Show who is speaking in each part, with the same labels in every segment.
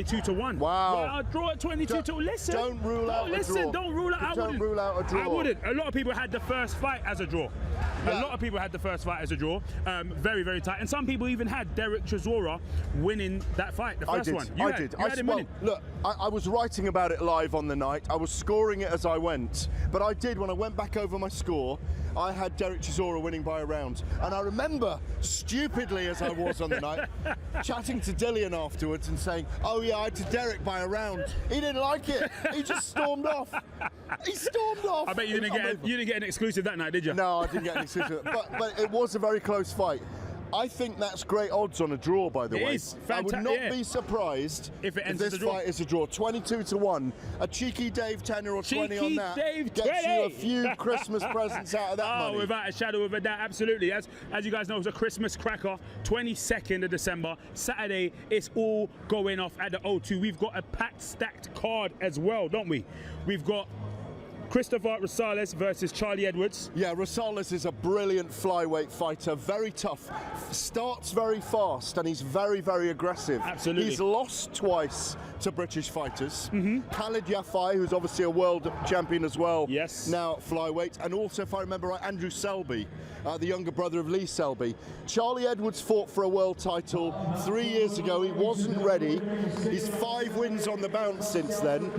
Speaker 1: 22-1.
Speaker 2: Wow.
Speaker 1: Well, draw at 22-1. Listen.
Speaker 2: Don't rule out a draw.
Speaker 1: Don't rule out.
Speaker 2: Don't rule out a draw.
Speaker 1: I wouldn't. A lot of people had the first fight as a draw.
Speaker 2: Yeah.
Speaker 1: A lot of people had the first fight as a draw. Very, very tight. And some people even had Dereck Chisora winning that fight, the first one.
Speaker 2: I did.
Speaker 1: You had him winning.
Speaker 2: Look, I was writing about it live on the night. I was scoring it as I went. But I did, when I went back over my score, I had Dereck Chisora winning by a round. And I remember, stupidly as I was on the night, chatting to Dillian afterwards and saying, oh yeah, I had to Dereck by a round. He didn't like it. He just stormed off. He stormed off.
Speaker 1: I bet you didn't get an exclusive that night, did you?
Speaker 2: No, I didn't get an exclusive. But it was a very close fight. I think that's great odds on a draw, by the way.
Speaker 1: It is.
Speaker 2: I would not be surprised if this fight is a draw. 22-1. A cheeky Dave 10 or 20 on that
Speaker 1: Dave
Speaker 2: gets
Speaker 1: 20.
Speaker 2: you a few Christmas presents out of that money.
Speaker 1: Without a shadow of a doubt, absolutely. As you guys know, it's a Christmas cracker. 22nd of December, Saturday. It's all going off at the O2. We've got a packed, stacked card as well, don't we? We've got Christopher Rosales versus Charlie Edwards.
Speaker 2: Yeah, Rosales is a brilliant flyweight fighter, very tough, starts very fast, and he's very, very aggressive.
Speaker 1: Absolutely.
Speaker 2: He's lost twice to British fighters. Khalid Yafai, who's obviously a world champion as well,
Speaker 1: yes,
Speaker 2: now at flyweight, and also, if I remember right, Andrew Selby, the younger brother of Lee Selby. Charlie Edwards fought for a world title 3 years ago. He wasn't ready. He's 5 wins on the bounce since then.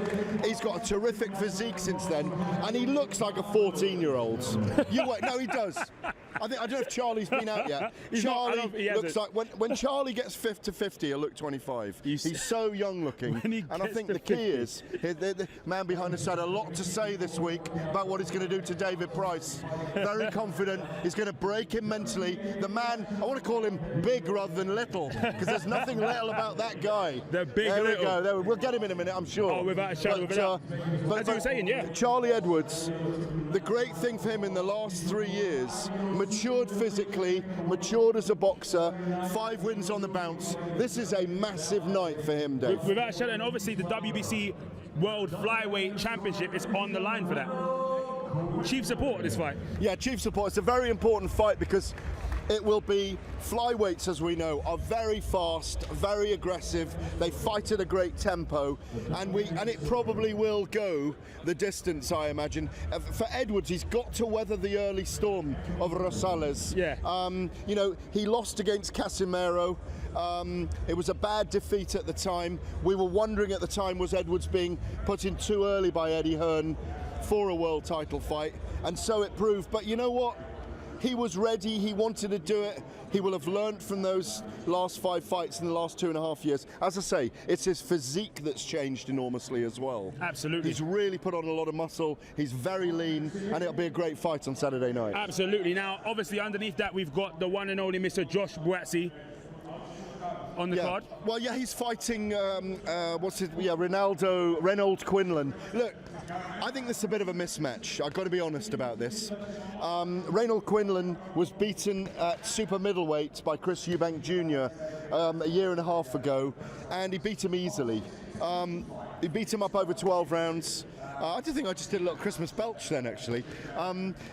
Speaker 2: He's got a terrific physique since then. And he looks like a 14-year-old. You wait, no, he does. I don't know if Charlie's been out yet. Charlie looks like when Charlie gets 50, he'll look 25. He's so young looking. And I think the key is the man behind us had a lot to say this week about what he's going to do to David Price. Very confident. He's going to break him mentally. The man, I want to call him big rather than little, because there's nothing little about that guy.
Speaker 1: The big
Speaker 2: there
Speaker 1: little.
Speaker 2: We go. There, we'll get him in a minute, I'm sure.
Speaker 1: Oh, without a shadow of a doubt. As you were saying, yeah.
Speaker 2: Charlie Edwards, the great thing for him in the last 3 years, matured physically, matured as a boxer, 5 wins on the bounce. This is a massive night for him, Dave.
Speaker 1: Without a shadow, and obviously the WBC World Flyweight Championship is on the line for that. Chief support of this fight.
Speaker 2: Yeah, chief support. It's a very important fight because it will be flyweights, as we know, are very fast, very aggressive. They fight at a great tempo, and it probably will go the distance, I imagine. For Edwards, he's got to weather the early storm of Rosales.
Speaker 1: Yeah.
Speaker 2: You know, he lost against Casimero. It was a bad defeat at the time. We were wondering at the time, was Edwards being put in too early by Eddie Hearn for a world title fight? And so it proved. But you know what? He was ready, he wanted to do it. He will have learned from those last 5 fights in the last 2.5 years. As I say, it's his physique that's changed enormously as well.
Speaker 1: Absolutely.
Speaker 2: He's really put on a lot of muscle, he's very lean, and it'll be a great fight on Saturday night.
Speaker 1: Absolutely. Now, obviously underneath that, we've got the one and only Mr. Josh Buatsi on the card.
Speaker 2: Well, yeah, he's fighting, Reynold Quinlan. Look, I think this is a bit of a mismatch. I've got to be honest about this. Reynold Quinlan was beaten at super middleweight by Chris Eubank Jr. A year and a half ago, and he beat him easily. He beat him up over 12 rounds. I think I just did a little Christmas belch then, actually.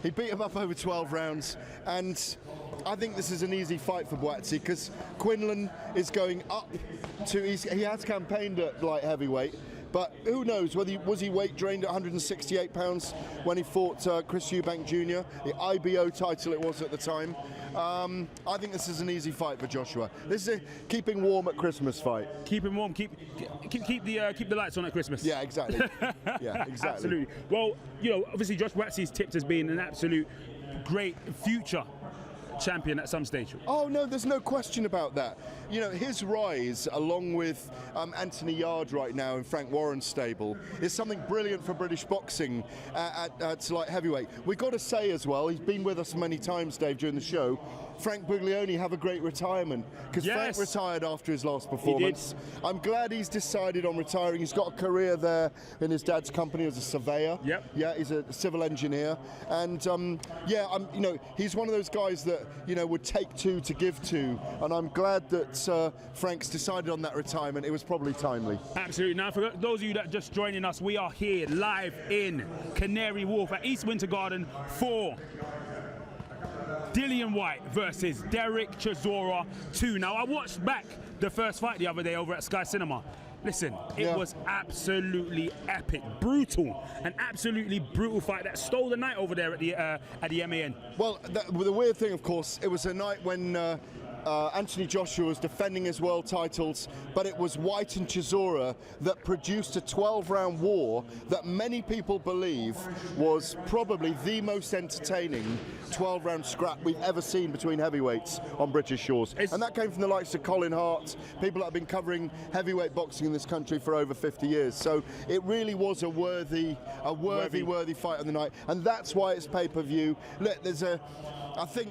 Speaker 2: He beat him up over 12 rounds, and I think this is an easy fight for Buatsi because Quinlan is going up to, he has campaigned at light heavyweight, but who knows, was he weight drained at 168 pounds when he fought Chris Eubank Jr., the IBO title it was at the time. I think this is an easy fight for Joshua. This is a keeping warm at Christmas fight.
Speaker 1: Keep him warm, keep the lights on at Christmas.
Speaker 2: Yeah, exactly. Yeah, exactly.
Speaker 1: Absolutely. Well, you know, obviously Josh Buatsi's tipped as being an absolute great future champion at some stage.
Speaker 2: Oh no, there's no question about that. You know, his rise, along with Anthony Yard right now in Frank Warren's stable, is something brilliant for British boxing at light heavyweight. We've got to say as well, he's been with us many times, Dave, during the show, Frank Buglioni have a great retirement, because Frank retired after his last performance. I'm glad he's decided on retiring. He's got a career there in his dad's company as a surveyor.
Speaker 1: Yep.
Speaker 2: Yeah, he's a civil engineer, and you know, he's one of those guys that, you know, would take two to give to, and I'm glad that Frank's decided on that retirement. It was probably timely.
Speaker 1: Absolutely. Now, for those of you that are just joining us, we are here live in Canary Wharf at East Winter Garden for Dillian Whyte versus Dereck Chisora 2. Now, I watched back the first fight the other day over at Sky Cinema. Listen, it was absolutely epic, brutal, an absolutely brutal fight that stole the night over there at the MAN.
Speaker 2: Well, the weird thing, of course, it was a night when Anthony Joshua was defending his world titles, but it was Whyte and Chisora that produced a 12-round war that many people believe was probably the most entertaining 12-round scrap we've ever seen between heavyweights on British shores. And that came from the likes of Colin Hart, people that have been covering heavyweight boxing in this country for over 50 years. So it really was a worthy fight of the night, and that's why it's pay-per-view. Look, I think,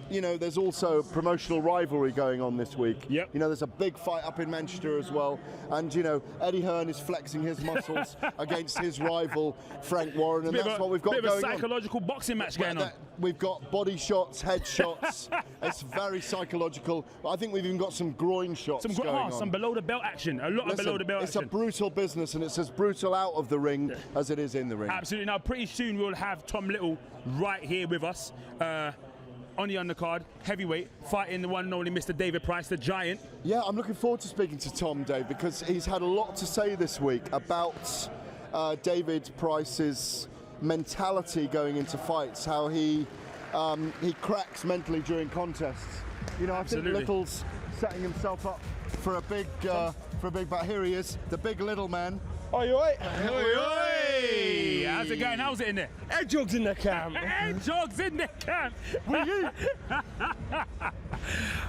Speaker 2: you know, there's also promotional rivalry going on this week.
Speaker 1: Yep.
Speaker 2: You know, there's a big fight up in Manchester as well. And, you know, Eddie Hearn is flexing his muscles against his rival, Frank Warren. And that's what we've got going on.
Speaker 1: Bit of a psychological boxing match going on.
Speaker 2: We've got body shots, head shots. It's very psychological. I think we've even got some groin shots going on.
Speaker 1: Some below the belt action. A lot of below the belt action.
Speaker 2: It's a brutal business, and it's as brutal out of the ring as it is in the ring.
Speaker 1: Absolutely. Now, pretty soon we'll have Tom Little right here with us. On the undercard, heavyweight, fighting the one and only Mr. David Price, the Giant. Yeah, I'm looking forward to speaking to Tom, Dave, because he's had a lot to say this week about David Price's mentality going into fights, how he cracks mentally during contests. You know, I think Little's setting himself up for a big battle. Here he is, the big little man.
Speaker 3: Oi, oi.
Speaker 1: Oi, oi. How's it going? How's it in there?
Speaker 3: Hedgehog's in the camp.
Speaker 1: Hedgehog's in the camp. Will you?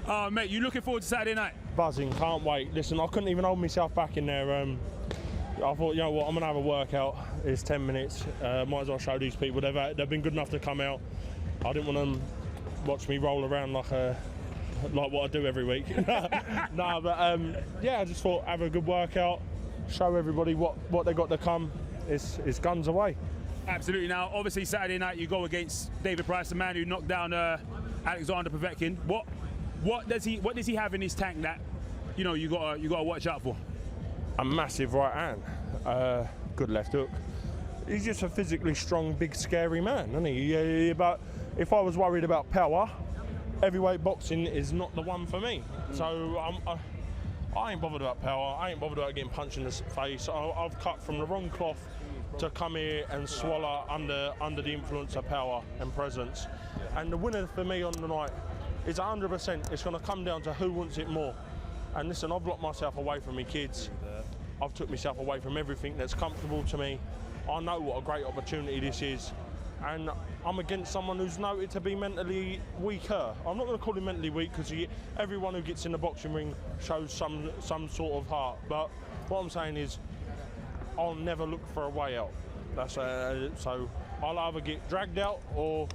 Speaker 1: Oh, mate, you looking forward to Saturday night?
Speaker 3: Buzzing, can't wait. Listen, I couldn't even hold myself back in there. I thought, you know what, I'm going to have a workout. It's 10 minutes. Might as well show these people. They've been good enough to come out. I didn't want them to watch me roll around like what I do every week. No, but yeah, I just thought have a good workout. Show everybody what they got to come. It's guns away.
Speaker 1: Absolutely. Now, obviously, Saturday night you go against David Price, the man who knocked down Alexander Povetkin. What does he have in his tank that you gotta watch out for?
Speaker 3: A massive right hand, good left hook. He's just a physically strong, big, scary man, isn't he? But if I was worried about power, heavyweight boxing is not the one for me. So I ain't bothered about power. I ain't bothered about getting punched in the face. I've cut from the wrong cloth to come here and swallow under the influence of power and presence. And the winner for me on the night is 100%. It's going to come down to who wants it more. And listen, I've locked myself away from my kids. I've took myself away from everything that's comfortable to me. I know what a great opportunity this is. And I'm against someone who's noted to be mentally weaker. I'm not going to call him mentally weak because everyone who gets in the boxing ring shows some sort of heart. But what I'm saying is, I'll never look for a way out. That's so I'll either get dragged out or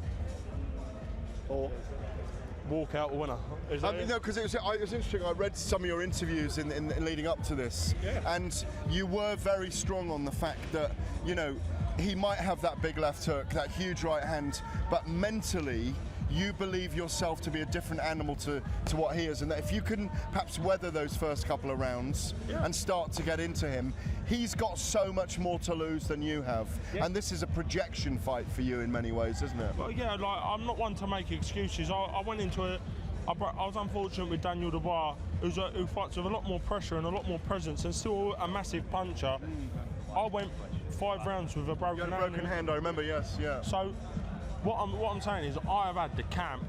Speaker 3: walk out a winner.
Speaker 2: No, because it was interesting. I read some of your interviews in leading up to this, and you were very strong on the fact that, you know, he might have that big left hook, that huge right hand, but mentally you believe yourself to be a different animal to what he is, and that if you can perhaps weather those first couple of rounds and start to get into him, he's got so much more to lose than you have. And this is a projection fight for you in many ways, isn't it?
Speaker 3: Well, yeah, like, I'm not one to make excuses. I went into it. I was unfortunate with Daniel Dubois, who fights with a lot more pressure and a lot more presence and still a massive puncher. I went 5 rounds with a broken hand.
Speaker 2: I remember, yes, yeah.
Speaker 3: So what I'm saying is I have had the camp.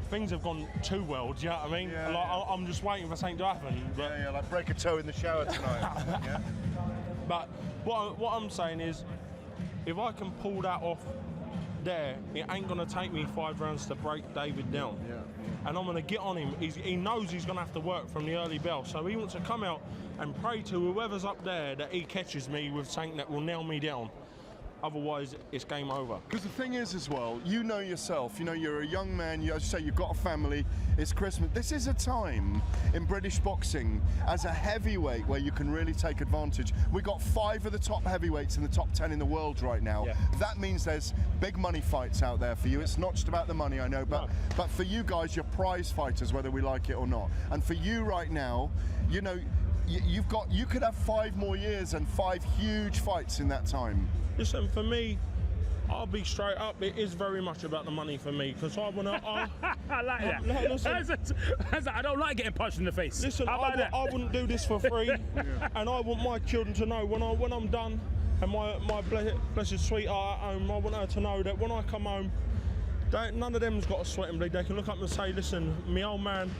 Speaker 3: Things have gone too well, do you know what I mean?
Speaker 2: Yeah,
Speaker 3: like, I'm just waiting for something to happen. But
Speaker 2: like break a toe in the shower tonight. Yeah.
Speaker 3: But what I'm saying is, if I can pull that off there, it ain't going to take me 5 rounds to break David down.
Speaker 2: Yeah.
Speaker 3: And I'm going to get on him. He knows he's going to have to work from the early bell, so he wants to come out and pray to whoever's up there that he catches me with something that will nail me down. Otherwise, it's game over.
Speaker 2: Because the thing is as well, you know yourself, you know, you're a young man, as you say, you've got a family, it's Christmas. This is a time in British boxing as a heavyweight where you can really take advantage. We've got 5 of the top heavyweights in the top 10 in the world right now. Yeah. That means there's big money fights out there for you. It's not just about the money, I know, but for you guys, you're prize fighters, whether we like it or not. And for you right now, you know, you could have 5 more years and 5 huge fights in that time.
Speaker 3: Listen, for me, I'll be straight up. It is very much about the money for me because I want to.
Speaker 1: I like that.
Speaker 3: Listen,
Speaker 1: I don't like getting punched in the face.
Speaker 3: Listen, I wouldn't do this for free, and I want my children to know when I'm done, and my blessed sweetheart at home, I want her to know that when I come home, none of them's got to sweat and bleed. They can look up and say, listen, me old man,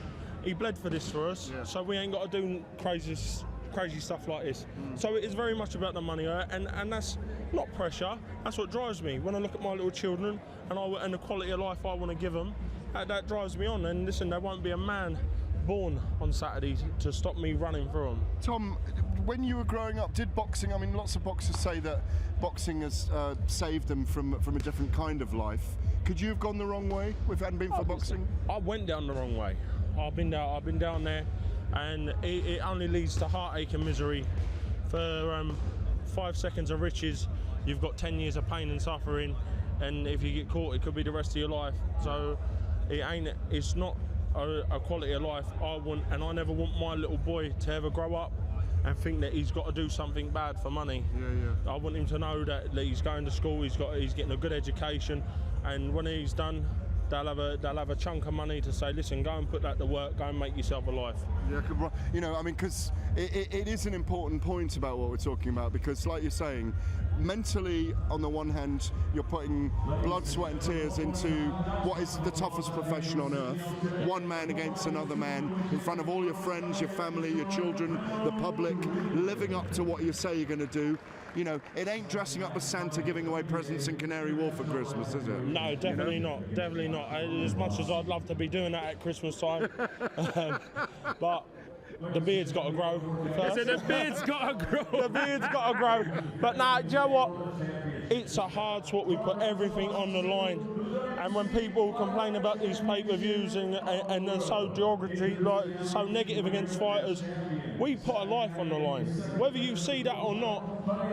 Speaker 3: he bled for this for us, so we ain't got to do crazy stuff like this. So it is very much about the money, and that's not pressure. That's what drives me. When I look at my little children and the quality of life I want to give them, that drives me on. And listen, there won't be a man born on Saturday to stop me running through them.
Speaker 2: Tom, when you were growing up, did boxing, I mean, lots of boxers say that boxing has saved them from a different kind of life. Could you have gone the wrong way if it hadn't been for boxing?
Speaker 3: I went down the wrong way. I've been down there, and it only leads to heartache and misery. For 5 seconds of riches, you've got 10 years of pain and suffering, and if you get caught, it could be the rest of your life. So it's not a quality of life I want, and I never want my little boy to ever grow up and think that he's got to do something bad for money. I want him to know that he's going to school, he's getting a good education, and when he's done, they'll have a chunk of money to say, listen, go and put that to work, go and make yourself a life. Yeah,
Speaker 2: you know, I mean, because it is an important point about what we're talking about, because like you're saying, mentally, on the one hand, you're putting blood, sweat and tears into what is the toughest profession on earth. One man against another man, in front of all your friends, your family, your children, the public, living up to what you say you're going to do. You know, it ain't dressing up as Santa giving away presents in Canary Wharf for Christmas, is it?
Speaker 3: No, definitely not. Definitely not. As much as I'd love to be doing that at Christmas time, but the beard's got to grow first.
Speaker 1: So the beard's got to grow.
Speaker 3: The beard's got to grow. But nah, do you know what? It's a hard sport. We put everything on the line. And when people complain about these pay-per-views and they're so derogatory, like so negative against fighters, we put a life on the line. Whether you see that or not,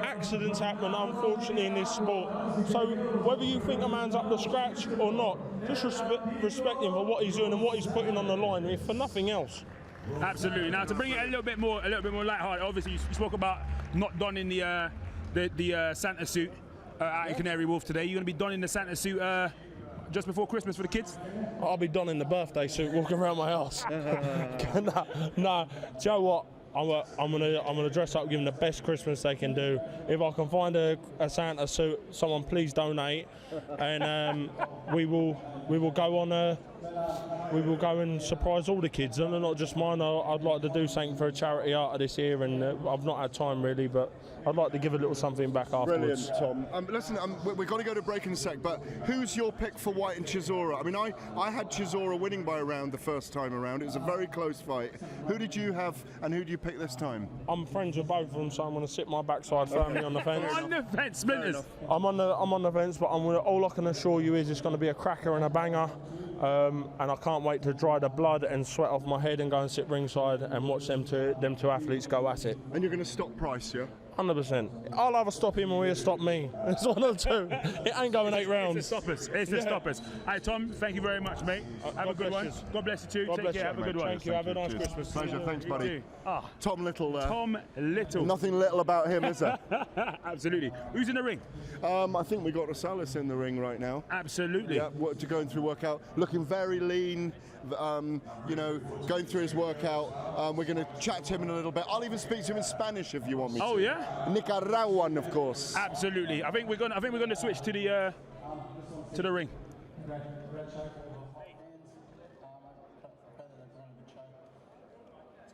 Speaker 3: accidents happen, unfortunately, in this sport. So whether you think a man's up to scratch or not, just respect him for what he's doing and what he's putting on the line, if for nothing else.
Speaker 1: Absolutely. Now to bring it a little bit more lighthearted, obviously you spoke about not donning the Santa suit out in Canary Wharf today. You're going to be donning the Santa suit just before Christmas for the kids?
Speaker 3: I'll be donning the birthday suit walking around my house. Nah, do you know what? I'm gonna dress up, give them the best Christmas they can do. If I can find a Santa suit, someone please donate, and we will go on. We will go and surprise all the kids, and not just mine. I'd like to do something for a charity out of this year, and I've not had time really, but I'd like to give a little something back afterwards.
Speaker 2: Brilliant, Tom. Listen, we've got to go to break in a sec, but who's your pick for Whyte and Chisora? I mean, I had Chisora winning by a round the first time around. It was a very close fight. Who did you have, and who do you pick this time?
Speaker 3: I'm friends with both of them, so I'm going to sit my backside firmly on the fence.
Speaker 1: On the fence, Splinters.
Speaker 3: I'm on the fence, but all I can assure you is it's going to be a cracker and a banger. And I can't wait to dry the blood and sweat off my head and go and sit ringside and watch them two athletes go at it.
Speaker 2: And you're going to stop Price, yeah?
Speaker 3: 100%. I'll either stop him or he'll stop me. It's one of the two. It ain't going 8 rounds.
Speaker 1: It's the stoppers. It's the stoppers. Hey, Tom, thank you very much, mate. Have a good one. God bless you too. Take care. Have a good one.
Speaker 3: Thank you. Have a nice Christmas.
Speaker 2: Pleasure. Thanks, buddy. Tom Little there.
Speaker 1: Tom Little.
Speaker 2: Nothing little about him, is there?
Speaker 1: Absolutely. Who's in the ring?
Speaker 2: I think we got Rosales in the ring right now.
Speaker 1: Absolutely.
Speaker 2: Yeah, to going through workout, looking very lean. You know, going through his workout. We're going to chat to him in a little bit. I'll even speak to him in Spanish if you want me to.
Speaker 1: Oh yeah.
Speaker 2: Nicaraguan, of course.
Speaker 1: Absolutely. I think we're going to switch to the ring.
Speaker 4: It's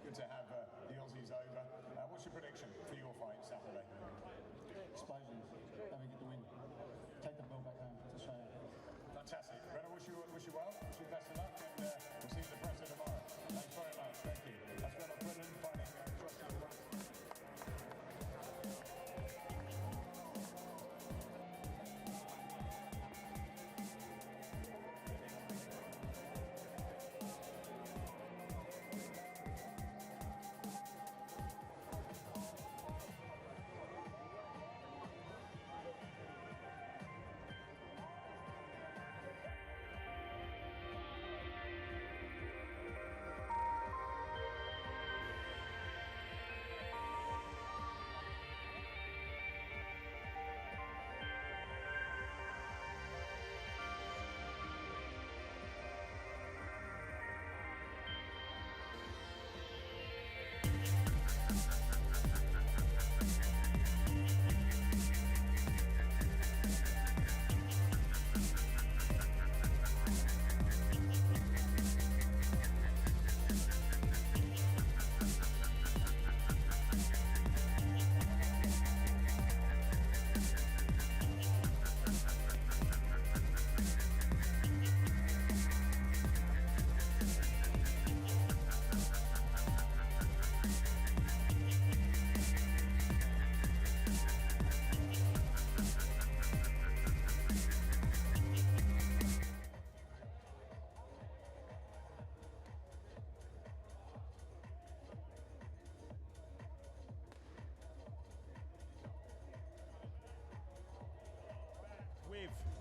Speaker 4: good to have the Aussies over. What's your prediction for your fight Saturday?
Speaker 5: Explosions. Let me get the win. Take the ball back home to Australia.
Speaker 4: Fantastic. Brenna, wish you well. Wish you best of luck, and we'll see you in the presser tomorrow. Thanks very much. Thank you. That's Brenna Brennan fighting Joshua Whyte.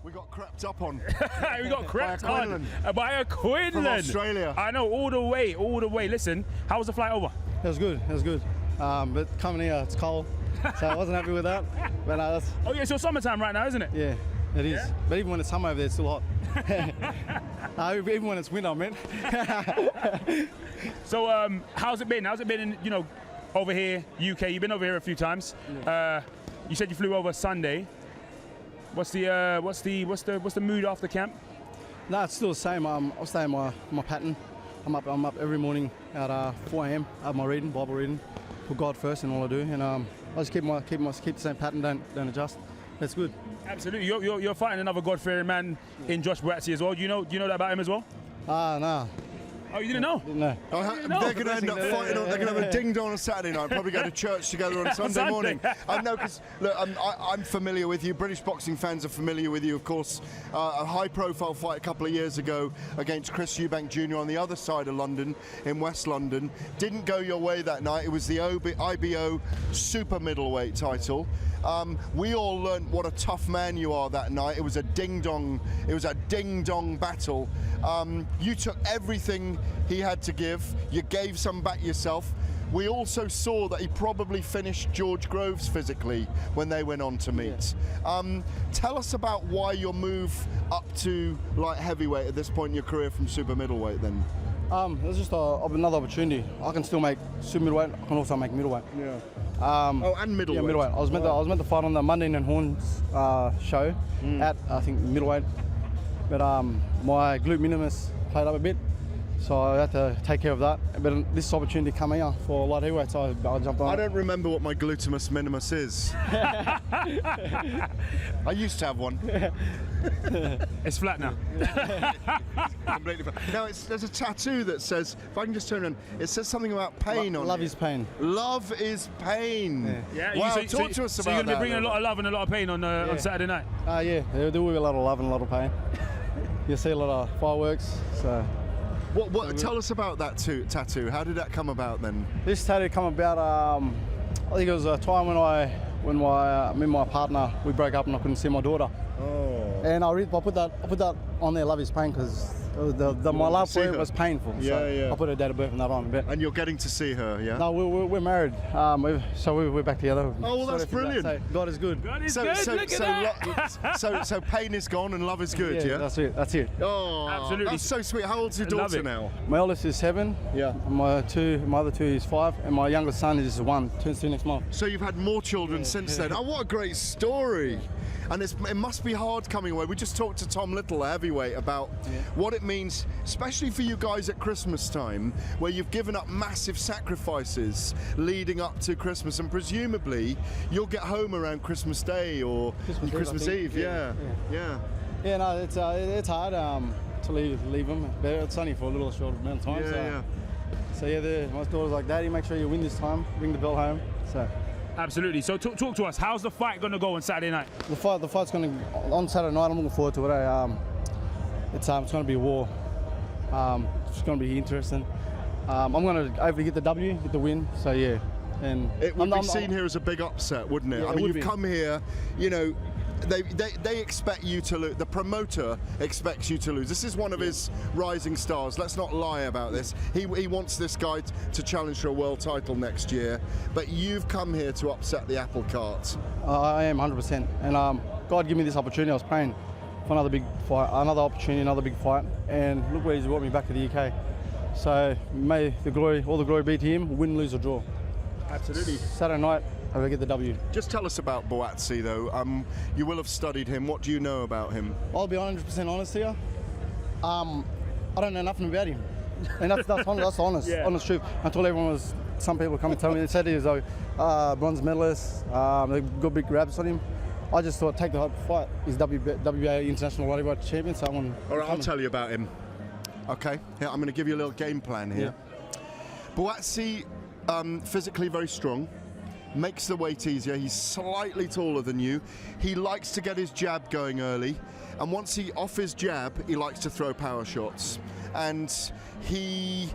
Speaker 2: We got crept up on.
Speaker 1: We got crept
Speaker 2: By a
Speaker 1: on by a Quinlan.
Speaker 2: From Australia.
Speaker 1: I know, all the way. Listen, how was the flight over?
Speaker 6: It was good. But coming here, it's cold, so I wasn't happy with that. But that's,
Speaker 1: Oh yeah, it's your summertime right now, isn't it?
Speaker 6: yeah, it is.
Speaker 1: Yeah?
Speaker 6: But even when it's summer over there, it's still hot. Even when it's winter, I meant.
Speaker 1: So how's it been? How's it been in, over here, UK? You've been over here a few times. You said you flew over Sunday. What's the mood after camp?
Speaker 6: No, it's still the same. I'm staying my pattern. I'm up every morning at 4 a.m. I have my Bible reading, put God first in all I do, and I just keep the same pattern, don't adjust. That's good.
Speaker 1: Absolutely. You're fighting another God-fearing man in Josh Boatzy as well. Do you know that about him as well?
Speaker 6: No.
Speaker 1: Oh, you didn't know?
Speaker 6: No.
Speaker 2: They're going to end up fighting. They're going to have a ding dong on Saturday night. Probably go to church together on Sunday morning. I know, because look, I'm familiar with you. British boxing fans are familiar with you, of course. A high-profile fight a couple of years ago against Chris Eubank Jr. on the other side of London, in West London. Didn't go your way that night. It was the IBO super middleweight title. We all learned what a tough man you are that night. It was a ding dong battle. You took everything he had to give. You gave some back yourself. We also saw that he probably finished George Groves physically when they went on to meet. Tell us about why your move up to light heavyweight at this point in your career from super middleweight then.
Speaker 6: It was just another opportunity. I can still make super middleweight. I can also make middleweight.
Speaker 2: Yeah. And middleweight.
Speaker 6: Yeah, middleweight. I was meant to fight on the Monday and Horns show at, I think, middleweight. But my glute minimus played up a bit, so I had to take care of that. But this opportunity came here for light heavyweight, so I jumped on.
Speaker 2: I don't remember what my gluteus minimus is. I used to have one.
Speaker 1: It's flat now.
Speaker 2: Completely flat. Now there's a tattoo that says, if I can just turn around, it says something about pain on it.
Speaker 6: Love is pain.
Speaker 2: Love is pain.
Speaker 1: Yeah.
Speaker 2: Wow, talk to us
Speaker 1: so
Speaker 2: about that.
Speaker 1: you're going to be bringing a lot of love and a lot of pain on Saturday night.
Speaker 6: Yeah, there will be a lot of love and a lot of pain. You'll see a lot of fireworks. So.
Speaker 2: Tell us about that tattoo. How did that come about then?
Speaker 6: This tattoo come about. I think it was a time when me and my partner, we broke up and I couldn't see my daughter.
Speaker 2: Oh.
Speaker 6: And I put that on there. Love is pain, because my love for her was painful. So I put her date of birth on that on a bit.
Speaker 2: And you're getting to see her, yeah?
Speaker 6: No, we're married. So we're back together.
Speaker 2: Oh, well, that's brilliant.
Speaker 6: So God is good.
Speaker 1: God is good. Look at that.
Speaker 2: So pain is gone and love is good, yeah?
Speaker 6: That's it.
Speaker 2: Oh,
Speaker 1: absolutely.
Speaker 2: That's so sweet. How old's your daughter now?
Speaker 6: My oldest is 7.
Speaker 2: Yeah.
Speaker 6: And my other two is 5, and my youngest son is 1. Turns 2 next month.
Speaker 2: So you've had more children since then. Oh, what a great story. And it must be hard coming away. We just talked to Tom Little, a heavyweight, about what it means, especially for you guys at Christmas time, where you've given up massive sacrifices leading up to Christmas, and presumably you'll get home around Christmas Day or Christmas Eve. Yeah.
Speaker 6: Yeah, no, it's hard to leave them, but it's only for a little short amount of time. So my daughter's like, Daddy, make sure you win this time. Bring the bell home. So.
Speaker 1: Absolutely. So talk to us. How's the fight going to go on Saturday night?
Speaker 6: The fight's going to on Saturday night. I'm looking forward to it. It's going to be a war. It's going to be interesting. I'm going to hopefully get the W, get the win. So yeah. And
Speaker 2: it would be seen here as a big upset, wouldn't it?
Speaker 6: Yeah,
Speaker 2: I mean, you've come here, they expect you to lose. The promoter expects you to lose. This is one of his rising stars. Let's not lie about this. He wants this guy to challenge for a world title next year. But you've come here to upset the apple cart.
Speaker 6: I am 100%. And God give me this opportunity. I was praying for another big fight, another opportunity, another big fight. And look where he's brought me back to the UK. So may all the glory be to him. Win, lose or draw.
Speaker 2: Absolutely.
Speaker 6: Saturday night, I will get the W.
Speaker 2: Just tell us about Boatzy, though. You will have studied him. What do you know about him?
Speaker 6: I'll be 100% honest here. I don't know nothing about him, and that's honest truth. Until some people come and tell me, they said he was a bronze medalist. They've got big grabs on him. I just thought, take the fight. He's WBA International Lightweight Champion. So
Speaker 2: all right, I'll tell you about him. Okay, here, I'm going to give you a little game plan here. Boatzy, physically very strong. Makes the weight easier. He's slightly taller than you. He likes to get his jab going early, and once off his jab, he likes to throw power shots. And he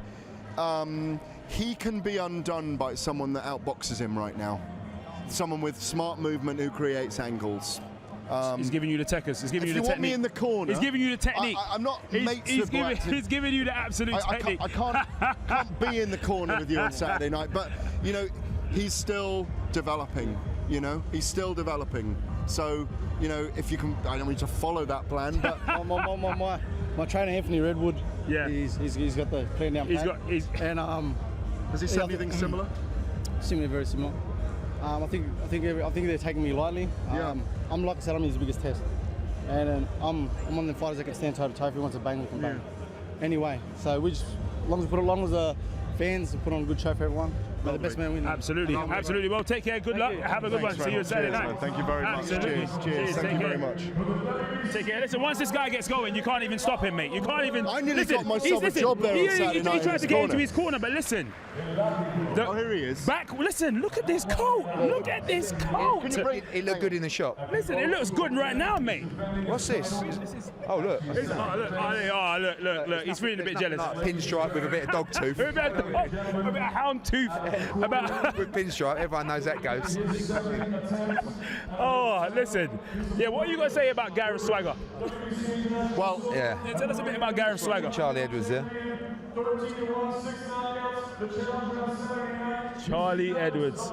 Speaker 2: can be undone by someone that outboxes him right now. Someone with smart movement who creates angles.
Speaker 1: He's giving you the techers. He's giving
Speaker 2: If
Speaker 1: you
Speaker 2: you
Speaker 1: the
Speaker 2: want me
Speaker 1: technique.
Speaker 2: in the corner,
Speaker 1: He's giving you the technique.
Speaker 2: I'm not mates
Speaker 1: he's
Speaker 2: with Black.
Speaker 1: he's giving you the absolute technique.
Speaker 2: I can't be in the corner with you on Saturday night, but you know, he's still developing. You know, he's still developing. So, you know, if you can, I don't need to follow that plan, but
Speaker 6: my trainer Anthony Redwood.
Speaker 1: Yeah.
Speaker 6: He's got the plan down. And
Speaker 2: has he said anything similar?
Speaker 6: Similar, very similar. I think they're taking me lightly. I'm like I said, I'm his biggest test, and I'm one of the fighters that can stand toe to toe. If he wants to bang, we can bang. Anyway, so we just, as long as the fans put on a good show for everyone. May the best man win.
Speaker 1: Absolutely, absolutely. Well, take care. Good luck. Have a good one. See you on Saturday night.
Speaker 2: Man. Thank you very much. Cheers. Thank you very much.
Speaker 1: Take care. Listen, once this guy gets going, you can't even stop him, mate. You can't even.
Speaker 2: I nearly got myself a job there on Saturday night.
Speaker 1: He tried to get into his corner, but listen.
Speaker 2: Here he is.
Speaker 1: Listen, look at this coat. Look at this coat.
Speaker 7: It looked good in the shop.
Speaker 1: Listen, it looks good right now, mate.
Speaker 7: What's this? Oh, look.
Speaker 1: Look. He's feeling a bit jealous.
Speaker 7: Like a pinstripe with a bit of dog tooth.
Speaker 1: A bit of hound tooth.
Speaker 7: With pinstripe, everyone knows that goes.
Speaker 1: Oh, listen. Yeah, what are you going to say about Gareth Swagger?
Speaker 2: Well,
Speaker 7: yeah.
Speaker 1: Tell us a bit about Gareth Swagger.
Speaker 7: Charlie Edwards there.
Speaker 1: Charlie Edwards.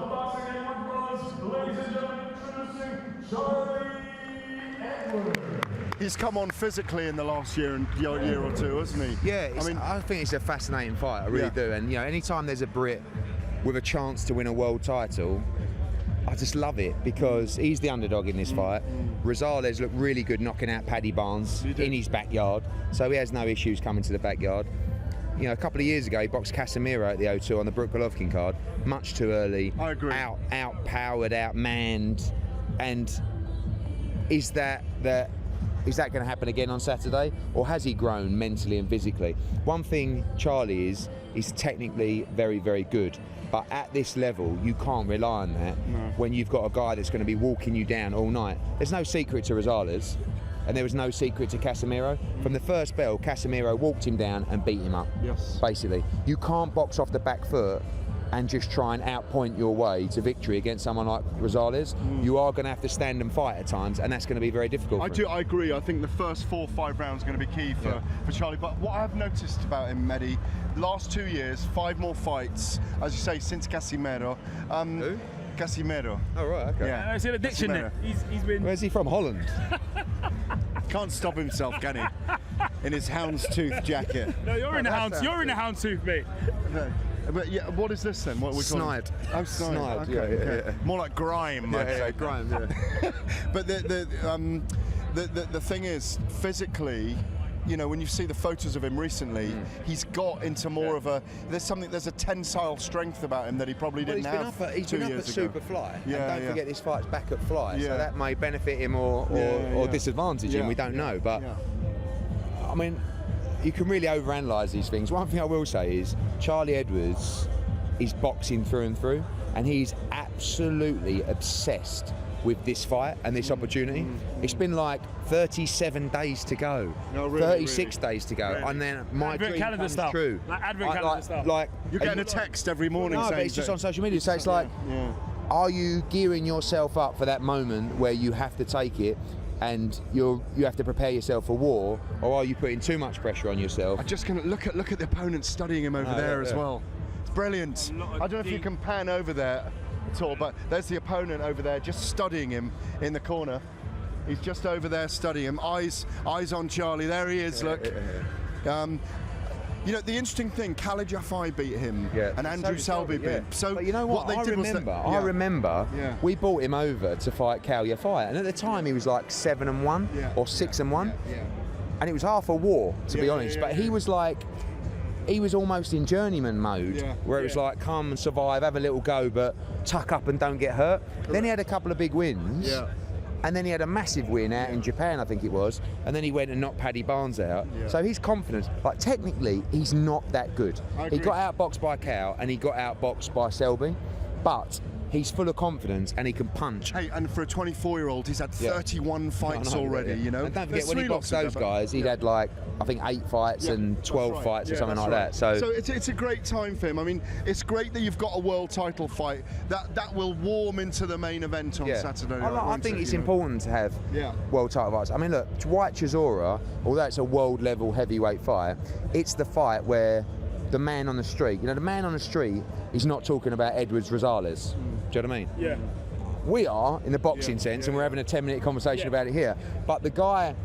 Speaker 2: he's come on physically in the last year or two, hasn't he?
Speaker 7: Yeah, I think it's a fascinating fight. I really do. And you know, anytime there's a Brit with a chance to win a world title, I just love it because he's the underdog in this fight. Rosales looked really good knocking out Paddy Barnes in his backyard, so he has no issues coming to the backyard. You know, a couple of years ago, he boxed Casemiro at the O2 on the Brook Golovkin card, much too early.
Speaker 2: I agree.
Speaker 7: Outpowered, outmanned, and is that going to happen again on Saturday, or has he grown mentally and physically? One thing Charlie is, he's technically very, very good. But at this level, you can't rely on that when you've got a guy that's going to be walking you down all night. There's no secret to Rosales, and there was no secret to Casemiro. From the first bell, Casemiro walked him down and beat him up. Yes. Basically, you can't box off the back foot and just try and outpoint your way to victory against someone like Rosales. You are going to have to stand and fight at times, and that's going to be very difficult.
Speaker 2: I agree. I think the first 4 or 5 rounds are going to be key for Charlie. But what I've noticed about him, Mehdi, last 2 years, 5 more fights, as you say, since Casemiro.
Speaker 7: Who?
Speaker 2: Casemiro.
Speaker 7: Oh, right, okay.
Speaker 2: Yeah.
Speaker 1: I see the diction there. He's been...
Speaker 7: Where's he from? Holland?
Speaker 2: Can't stop himself, can he? In his houndstooth jacket.
Speaker 1: No, you're in the houndstooth, mate.
Speaker 2: No. But yeah, what is this then? What we
Speaker 7: Snide.
Speaker 2: Oh, snide.
Speaker 7: Okay. Yeah.
Speaker 2: More like grime, I'd say.
Speaker 7: Grime, yeah.
Speaker 2: But the thing is, physically, you know, when you see the photos of him recently, he's got into more of a. There's a tensile strength about him that he probably didn't have.
Speaker 7: He's
Speaker 2: 2
Speaker 7: been up
Speaker 2: years
Speaker 7: at
Speaker 2: ago.
Speaker 7: Superfly.
Speaker 2: Yeah,
Speaker 7: and don't forget this fight's back at Fly, so that may benefit him or disadvantage him. We don't know, but I mean, you can really overanalyze these things. One thing I will say is Charlie Edwards is boxing through and through, and he's absolutely obsessed with this fight and this opportunity. It's been like 37 days to go, 36 days to go, and then my dream comes true.
Speaker 1: Like advent calendar style.
Speaker 2: Like you're getting a text every morning saying
Speaker 7: but it's just on social media, so it's like, are you gearing yourself up for that moment where you have to take it and you have to prepare yourself for war, or are you putting too much pressure on yourself?
Speaker 2: I'm just going to look at the opponent studying him over there as well. It's brilliant. I don't know if you can pan over there at all, but there's the opponent over there just studying him in the corner. He's just over there studying him. Eyes on Charlie. There he is. Look. You know, the interesting thing, Khalid Jafai beat him, and Andrew Selby beat him. So
Speaker 7: but you know what they did I remember we brought him over to fight Kal Jafai, and at the time he was like 7-1 or 6-1, and it was half a war, to be honest. But he was like, he was almost in journeyman mode, where it was like, come and survive, have a little go, but tuck up and don't get hurt. Then he had a couple of big wins. And then he had a massive win out in Japan, I think it was, and then he went and knocked Paddy Barnes out. So he's confident. Like, technically, he's not that good. He got outboxed by Cal and he got outboxed by Selby, but He's full of confidence and he can punch.
Speaker 2: Hey, and for a 24-year-old, he's had 31 fights already, you know.
Speaker 7: And don't
Speaker 2: There's
Speaker 7: forget, when he
Speaker 2: 3
Speaker 7: boxed
Speaker 2: lots
Speaker 7: those
Speaker 2: of them.
Speaker 7: guys, he'd had like, I think 8 fights and 12 fights or something like that. So
Speaker 2: it's a great time for him. I mean, it's great that you've got a world title fight that will warm into the main event on Saturday night.
Speaker 7: I think it's important to have world title fights. I mean, look, Whyte Chisora, although it's a world level heavyweight fight, it's the fight where the man on the street, the man on the street is not talking about Edwards Rosales. Do you know what I mean?
Speaker 1: Yeah.
Speaker 7: We are in the boxing sense, and we're having a 10-minute conversation about it here. But the guy,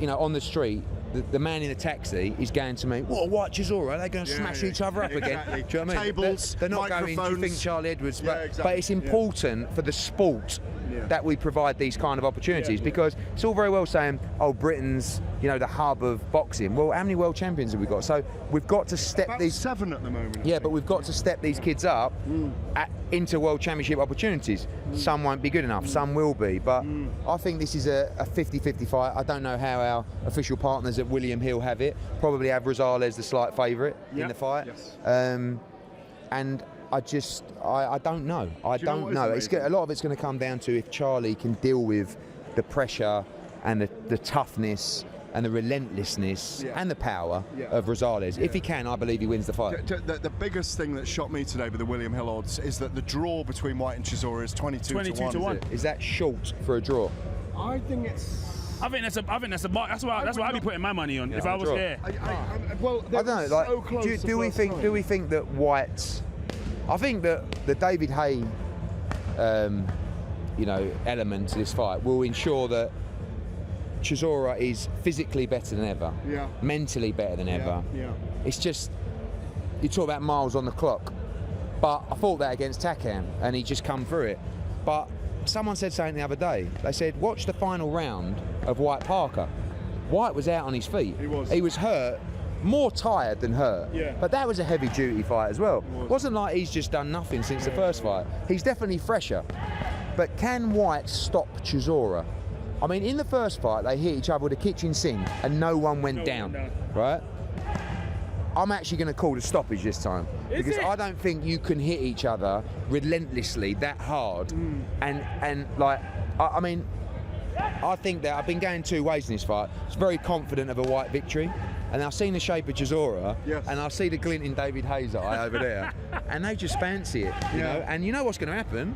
Speaker 7: on the street, the man in the taxi is going to me, what, Whyte Chisora? Are they going to smash each other up again?
Speaker 2: Exactly.
Speaker 7: Do you know what I mean?
Speaker 2: Tables,
Speaker 7: they're not going, do you think
Speaker 2: microphones.
Speaker 7: Charlie Edwards? But,
Speaker 2: exactly.
Speaker 7: but it's important for the sport that we provide these kind of opportunities, because it's all very well saying, oh, Britain's, the hub of boxing. Well, how many world champions have we got? So we've got to step
Speaker 2: About
Speaker 7: these
Speaker 2: 7 at the moment.
Speaker 7: Yeah, but we've got to step these kids up into world championship opportunities. Some won't be good enough, some will be. But I think this is a 50-50 fight. I don't know how our official partners at William Hill have it. Probably have Rosales the slight favourite in the fight.
Speaker 2: Yes.
Speaker 7: And I don't know. I don't know. A lot of it's going to come down to if Charlie can deal with the pressure and the toughness and the relentlessness and the power of Rosales. If he can, I believe he wins the fight.
Speaker 2: The biggest thing that shocked me today with the William Hill odds is that the draw between Whyte and Chisora is 22 to 1.
Speaker 7: Is that short for a draw?
Speaker 2: I think it's...
Speaker 1: I think that's what I'd be putting my money on if I was there.
Speaker 2: Well,
Speaker 7: I don't know. Like,
Speaker 2: so close
Speaker 7: do we think that Whyte's? I think that the David Haye, element to this fight will ensure that Chisora is physically better than ever, mentally better than ever. It's just, you talk about miles on the clock, but I thought that against Takam and he just come through it. But someone said something the other day. They said, watch the final round of Whyte Parker. Whyte was out on his feet. He was hurt, more tired than hurt. But that was a heavy duty fight as well. It wasn't like he's just done nothing since the first fight. He's definitely fresher. But can Whyte stop Chisora? I mean, in the first fight, they hit each other with a kitchen sink and no one went down, right? I'm actually going to call the stoppage this time. Because I don't think you can hit each other relentlessly that hard. And like, I mean, I think that I've been going 2 ways in this fight. I was very confident of a Whyte victory. And I've seen the shape of Chisora, and I see the glint in David Haye's eye over there, and they just fancy it, you know. And you know what's going to happen?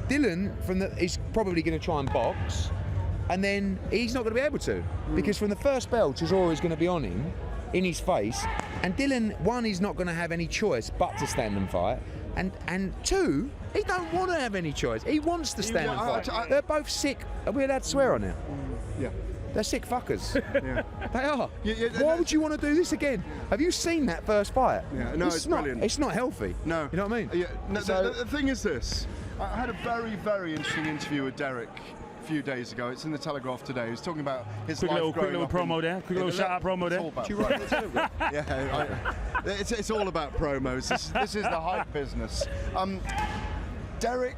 Speaker 7: Dylan is probably going to try and box, and then he's not going to be able to, because from the first bell, Chisora is going to be on him, in his face, and Dylan, 1, he's not going to have any choice but to stand and fight, and 2, he don't want to have any choice. He wants to stand and fight. They're both sick. Are we allowed to swear on here?
Speaker 2: Yeah.
Speaker 7: They're sick fuckers. They are. Why would you want to do this again? Have you seen that first fight?
Speaker 2: No, it's brilliant.
Speaker 7: It's not healthy.
Speaker 2: No.
Speaker 7: You know what I mean?
Speaker 2: No,
Speaker 7: So,
Speaker 2: the thing is this. I had a very, very interesting interview with Dereck a few days ago. It's in the Telegraph today. He was talking about his
Speaker 1: Quick
Speaker 2: life
Speaker 1: little
Speaker 2: growing up
Speaker 1: promo
Speaker 2: in,
Speaker 1: there. Quick little shout out promo there.
Speaker 2: It's all about promos. It's all about promos. This is the hype business. Dereck,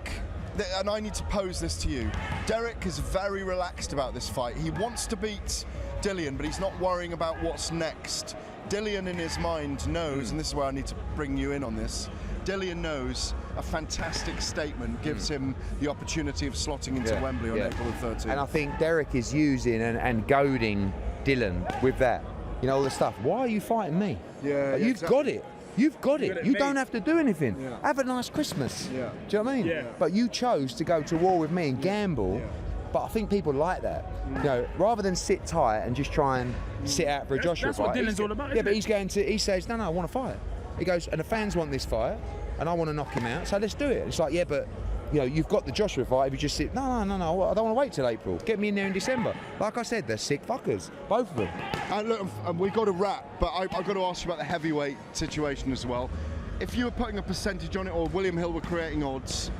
Speaker 2: and I need to pose this to you. Dereck is very relaxed about this fight. He wants to beat Dillian, but he's not worrying about what's next. Dillian in his mind knows, and this is where I need to bring you in on this, Dillian knows a fantastic statement gives him the opportunity of slotting into Wembley on April the 13th.
Speaker 7: and I think Dereck is using and goading Dylan with that. You know, all the stuff. Why are you fighting me? You've got it. You've got it. You don't have to do anything. Have a nice Christmas. Do you know what I mean? But you chose to go to war with me and gamble. But I think people like that. You know, rather than sit tight and just try and sit out for a Joshua
Speaker 1: That's
Speaker 7: fight.
Speaker 1: what Dylan's all about.
Speaker 7: Yeah, but he says, no, I want to fight. He goes, and the fans want this fight, and I want to knock him out, so let's do it. It's like, yeah, but you know, you've got the Joshua fight. If you just sit, no, I don't want to wait till April. Get me in there in December. Like I said, they're sick fuckers, both of them.
Speaker 2: And look, we've got to wrap, but I've got to ask you about the heavyweight situation as well. If you were putting a percentage on it, or William Hill were creating odds,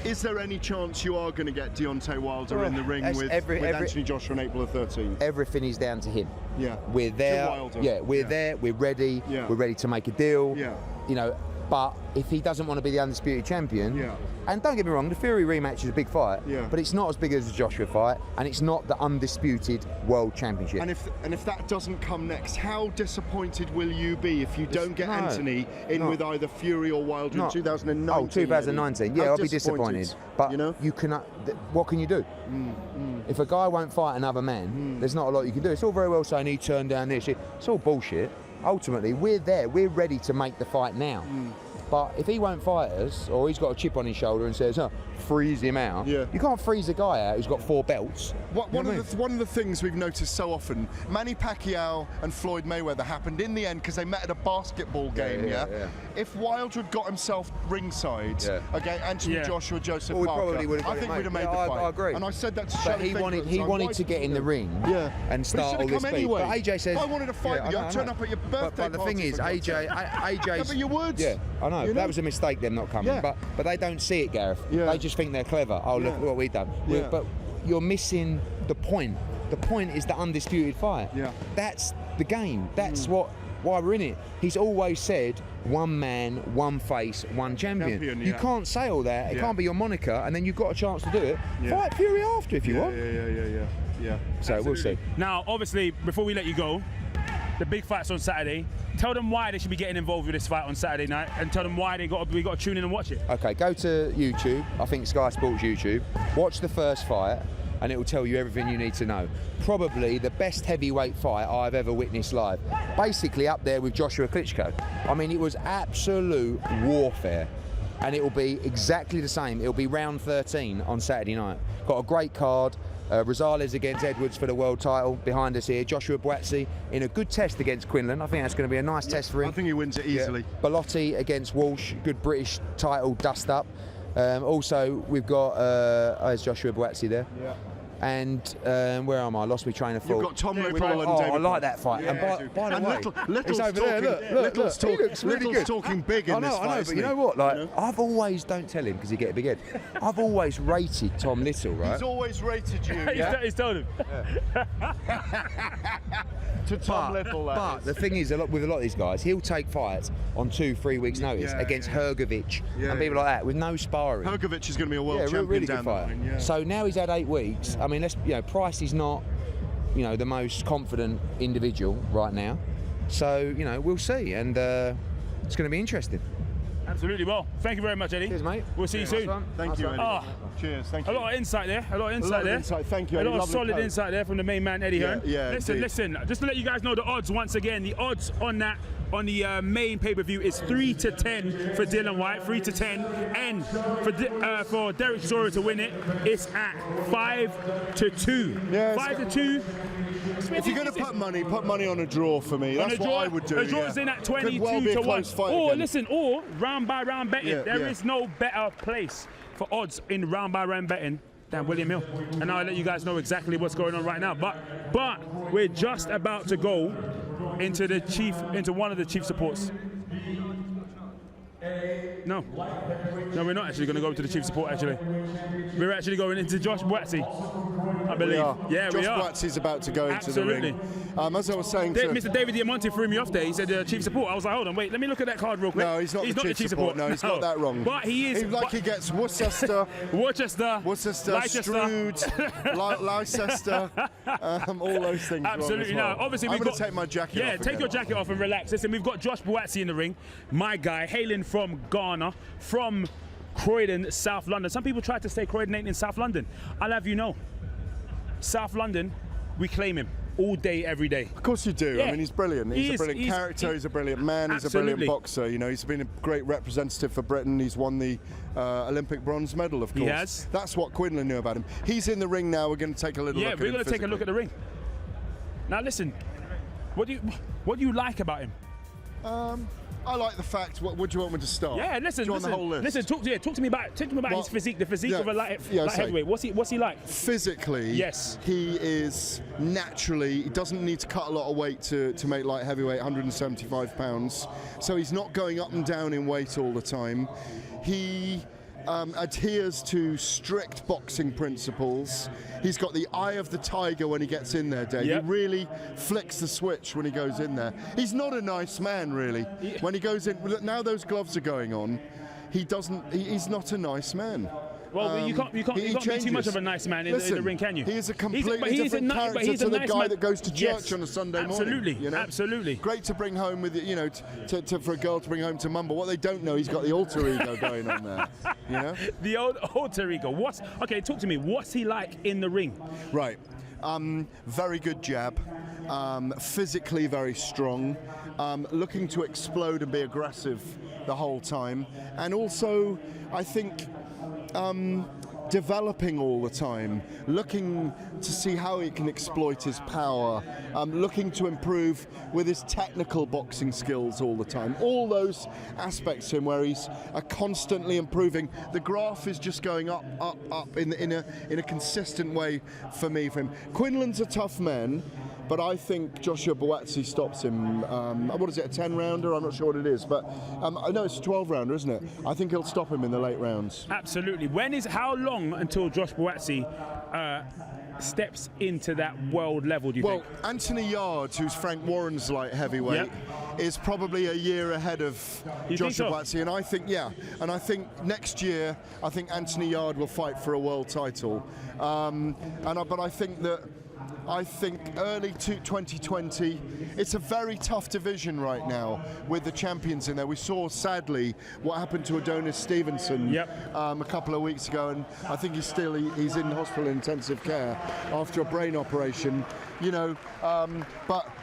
Speaker 2: is there any chance you are going to get Deontay Wilder in the ring with Anthony Joshua on April the 13th?
Speaker 7: Everything is down to him.
Speaker 2: Yeah.
Speaker 7: We're there.
Speaker 2: Wilder.
Speaker 7: Yeah, we're there. We're ready.
Speaker 2: Yeah.
Speaker 7: We're ready to make a deal.
Speaker 2: Yeah.
Speaker 7: You know, But if he doesn't want to be the undisputed champion, and don't get me wrong, the Fury rematch is a big fight, but it's not as big as the Joshua fight, and it's not the undisputed world championship.
Speaker 2: And if that doesn't come next, how disappointed will you be if you don't get Anthony in with either Fury or Wilder in 2019?
Speaker 7: Oh, 2019. Yeah, I'll be disappointed. But you cannot. What can you do? If a guy won't fight another man, there's not a lot you can do. It's all very well saying he turned down this. It's all bullshit. Ultimately, we're there. We're ready to make the fight now. But if he won't fight us, or he's got a chip on his shoulder and says, freeze him out, you can't freeze a guy out who's got 4 belts.
Speaker 2: One of the things we've noticed so often, Manny Pacquiao and Floyd Mayweather happened in the end because they met at a basketball game, If Wilder had got himself ringside against Anthony Joshua, Joseph Parker, I think we'd have made the fight.
Speaker 7: I agree.
Speaker 2: And I said that to
Speaker 7: But he wanted to get in the ring and start all this beef.
Speaker 2: Anyway.
Speaker 7: But AJ says,
Speaker 2: if I wanted to fight with you, I'd turn up at your birthday
Speaker 7: But the thing is, AJ's...
Speaker 2: but you would.
Speaker 7: Yeah, I know. That was a mistake, them not coming. But they don't see it, Gareth. They just think they're clever. Oh, look what we've done. But you're missing the point. The point is the undisputed fight. That's the game. That's why we're in it. He's always said, one man, one face, one champion. You can't say all that. It can't be your moniker, and then you've got a chance to do it. Fight Fury after if you want.
Speaker 2: Yeah.
Speaker 7: So
Speaker 1: Absolutely.
Speaker 7: we'll see.
Speaker 1: Now, obviously, before we let you go, the big fight's on Saturday. Tell them why they should be getting involved with this fight on Saturday night, and tell them why we got to tune in and watch it.
Speaker 7: Okay, go to YouTube. I think Sky Sports YouTube. Watch the first fight, and it will tell you everything you need to know. Probably the best heavyweight fight I've ever witnessed live. Basically up there with Joshua Klitschko. I mean, it was absolute warfare. And it will be exactly the same. It'll be round 13 on Saturday night. Got a great card. Rosales against Edwards for the world title behind us here. Joshua Buatsi in a good test against Quinlan. I think that's going to be a nice test for him.
Speaker 2: I think he wins it easily.
Speaker 7: Belotti against Walsh, good British title dust up. Also, we've got there's Joshua Buatsi there. And where am I? Lost my train of thought.
Speaker 2: You've got Tom Little and David.
Speaker 7: I like that fight. And by the way,
Speaker 2: Little's
Speaker 7: over there. Look, he looks really good.
Speaker 2: Talking big in this fight.
Speaker 7: I know, but you know what? Like, I've always, don't tell him because he get a big head. I've always rated Tom Little, right?
Speaker 2: He's always rated you.
Speaker 1: He's told him.
Speaker 2: To Tom Little,
Speaker 7: but the thing is, with a lot of these guys, he'll take fights on 2-3 weeks' notice against Hrgovic and people like that with no sparring.
Speaker 2: Hrgovic is going to be a world champion
Speaker 7: really
Speaker 2: down
Speaker 7: good fight.
Speaker 2: the line.
Speaker 7: So now he's had 8 weeks. I mean, Price is not, the most confident individual right now. So, we'll see, and it's going to be interesting.
Speaker 1: Absolutely. Well, thank you very much, Eddie.
Speaker 7: Cheers, mate.
Speaker 1: We'll see you soon.
Speaker 2: Thank you, Eddie. Cheers. Thank you.
Speaker 1: A lot of insight there. A lot of insight.
Speaker 2: Thank you,
Speaker 1: A
Speaker 2: Eddie.
Speaker 1: lot of
Speaker 2: Lovely
Speaker 1: solid
Speaker 2: post.
Speaker 1: insight there from the main man, Eddie Hearn. Listen. Just to let you guys know the odds once again. The odds on the main pay-per-view is 3-10 for Dillian Whyte, 3-10, and for Dereck Chisora to win it, it's at 5-2.
Speaker 2: Yeah,
Speaker 1: 5-2.
Speaker 2: If you're going to put money on a draw for me. That's what I would do.
Speaker 1: A draw's in at 22
Speaker 2: Could well be a
Speaker 1: to 1.
Speaker 2: close fight
Speaker 1: Or
Speaker 2: again.
Speaker 1: or round by round betting. There is no better place for odds in round by round betting than William Hill. And I'll let you guys know exactly what's going on right now. But we're just about to go into one of the chief supports. No, we're not actually going to go to the chief support. Actually, we're actually going into Josh Buatsi, I believe. Yeah,
Speaker 2: Josh
Speaker 1: we are.
Speaker 2: Buatsi's about to go into the ring. As I was saying,
Speaker 1: Mr. David Diamante threw me off there. He said chief support. I was like, hold on, wait, let me look at that card real quick.
Speaker 2: No, he's not the chief support. No, he's got that wrong.
Speaker 1: But he is.
Speaker 2: He gets Worcester,
Speaker 1: Leicester,
Speaker 2: Stroud, Leicester, all those things.
Speaker 1: Absolutely.
Speaker 2: Wrong as well.
Speaker 1: No, obviously
Speaker 2: I'm
Speaker 1: we've
Speaker 2: going
Speaker 1: got.
Speaker 2: to take my jacket off.
Speaker 1: Yeah, take your jacket off and relax. Listen, we've got Josh Buatsi in the ring. My guy, hailing from Ghana, from Croydon, South London. Some people try to say Croydon ain't in South London. I'll have you know, South London, we claim him all day, every day.
Speaker 2: Of course you do.
Speaker 1: Yeah.
Speaker 2: I mean, he's brilliant. He's a brilliant character. He's a brilliant man. He's a brilliant boxer. He's been a great representative for Britain. He's won the Olympic bronze medal, of course.
Speaker 1: He has.
Speaker 2: That's what Quinlan knew about him. He's in the ring now. We're going to take a little look at him.
Speaker 1: Yeah, we're going to take a look at the ring. Now listen, what do you like about him?
Speaker 2: I like the fact. What do you want me to start?
Speaker 1: Yeah, listen.
Speaker 2: Do you want the whole list?
Speaker 1: Listen, talk to me about his physique, the physique of a light heavyweight. What's he like?
Speaker 2: Physically,
Speaker 1: yes,
Speaker 2: he is naturally. He doesn't need to cut a lot of weight to make light heavyweight, 175 pounds. So he's not going up and down in weight all the time. He adheres to strict boxing principles. He's got the eye of the tiger when he gets in there, Dave.
Speaker 1: Yep.
Speaker 2: He really flicks the switch when he goes in there. He's not a nice man, really. When he goes in, now those gloves are going on, he's not a nice man.
Speaker 1: Well, you can't be too much of a nice man in the ring, can you?
Speaker 2: He is a completely different character to the guy that goes to church on a Sunday morning.
Speaker 1: Absolutely,
Speaker 2: You know?
Speaker 1: absolutely.
Speaker 2: Great to bring home with, for a girl to bring home to mum, but what they don't know, he's got the alter ego going on there. You know?
Speaker 1: The old alter ego. Okay, talk to me. What's he like in the ring?
Speaker 2: Right. Very good jab. Physically very strong. Looking to explode and be aggressive the whole time. And also, I think, developing all the time, looking to see how he can exploit his power, looking to improve with his technical boxing skills all the time. All those aspects to him where he's constantly improving. The graph is just going up, up, up in a consistent way for him. Quinlan's a tough man, but I think Joshua Buatsi stops him. What is it, a 10-rounder? I'm not sure what it is, but I know it's a 12-rounder, isn't it? I think he'll stop him in the late rounds.
Speaker 1: Absolutely. How long until Josh Buatsi steps into that world level, do you think?
Speaker 2: Well, Anthony Yarde, who's Frank Warren's light heavyweight, is probably a year ahead of Joshua Buatsi, and I think next year, I think Anthony Yarde will fight for a world title, but I think early 2020, it's a very tough division right now with the champions in there. We saw, sadly, what happened to Adonis Stevenson a couple of weeks ago, and I think he's in hospital intensive care after a brain operation. But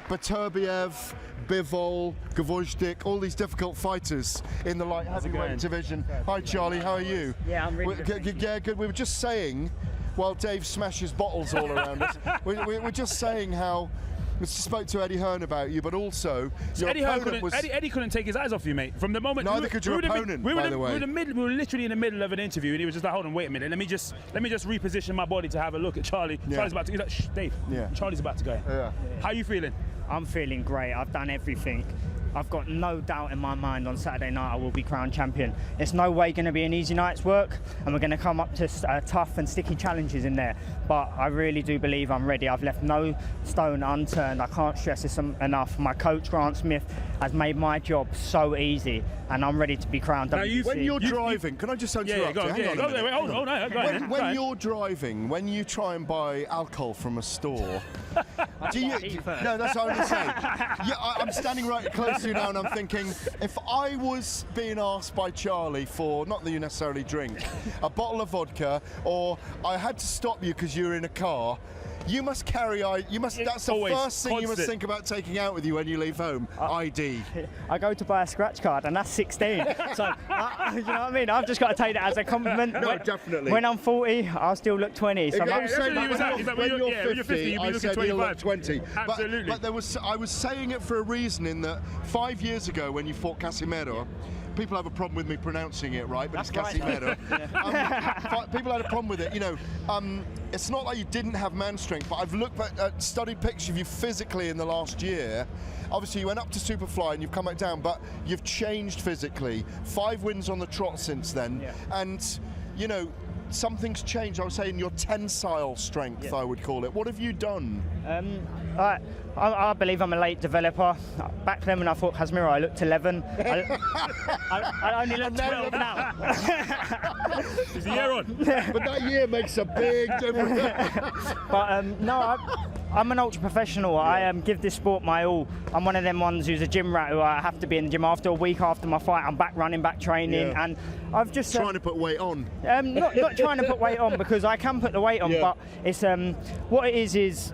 Speaker 2: Turbiev, Bivol, Gvozdyk, all these difficult fighters in the light heavyweight division. Hi, Charlie, how are you?
Speaker 8: Yeah, I'm really good.
Speaker 2: Yeah, good. We were just saying, while Dave smashes bottles all around us, we're just saying how we spoke to Eddie Hearn about you, but also your opponent was...
Speaker 1: Eddie couldn't take his eyes off you, mate. From the moment...
Speaker 2: Neither could your opponent, by the way.
Speaker 1: We were literally in the middle of an interview, and he was just like, hold on, wait a minute. Let me just reposition my body to have a look at Charlie.
Speaker 2: Yeah.
Speaker 1: Charlie's about to... He's like, shh, Dave.
Speaker 2: Yeah.
Speaker 1: Charlie's about to go.
Speaker 2: Yeah.
Speaker 1: How are you feeling?
Speaker 8: I'm feeling great. I've done everything. I've got no doubt in my mind on Saturday night I will be crowned champion. It's no way going to be an easy night's work, and we're going to come up to tough and sticky challenges in there. But I really do believe I'm ready. I've left no stone unturned. I can't stress this enough. My coach, Grant Smith, has made my job so easy, and I'm ready to be crowned.
Speaker 2: When you're driving, can I just interrupt you? When you're driving, when you try and buy alcohol from a store, no, that's what I'm going to say. Yeah, I'm standing right close to you now, and I'm thinking, if I was being asked by Charlie for, not that you necessarily drink, a bottle of vodka, or I had to stop you because you're in a car, you must carry that's the first thing you must think about taking out with you when you leave home. ID.
Speaker 8: I go to buy a scratch card, and that's 16. So, you know what I mean? I've just got to take that as a compliment.
Speaker 2: No, definitely.
Speaker 8: When I'm 40, I'll still look 20. So
Speaker 2: when you're 50, I said you'll look 20.
Speaker 1: Absolutely.
Speaker 2: But I was saying it for a reason, in that 5 years ago when you fought Casimero, people have a problem with me pronouncing it right, but it's Casimero. People had a problem with it. It's not like you didn't have man strength, but I've looked at studied pictures of you physically in the last year. Obviously, you went up to Superfly and you've come back down, but you've changed physically. 5 wins on the trot since then, and something's changed. I was saying your tensile strength, I would call it. What have you done?
Speaker 8: I believe I'm a late developer. Back then when I fought Casimero, I looked 11. I only look 12 now.
Speaker 1: Is the year on?
Speaker 2: But that year makes a big difference.
Speaker 8: But no, I'm an ultra professional. I give this sport my all. I'm one of them ones who's a gym rat who I have to be in the gym after a week after my fight. I'm back running, back training, and I've just
Speaker 2: trying to put weight on.
Speaker 8: Not trying to put weight on, because I can put the weight on, but it's what it is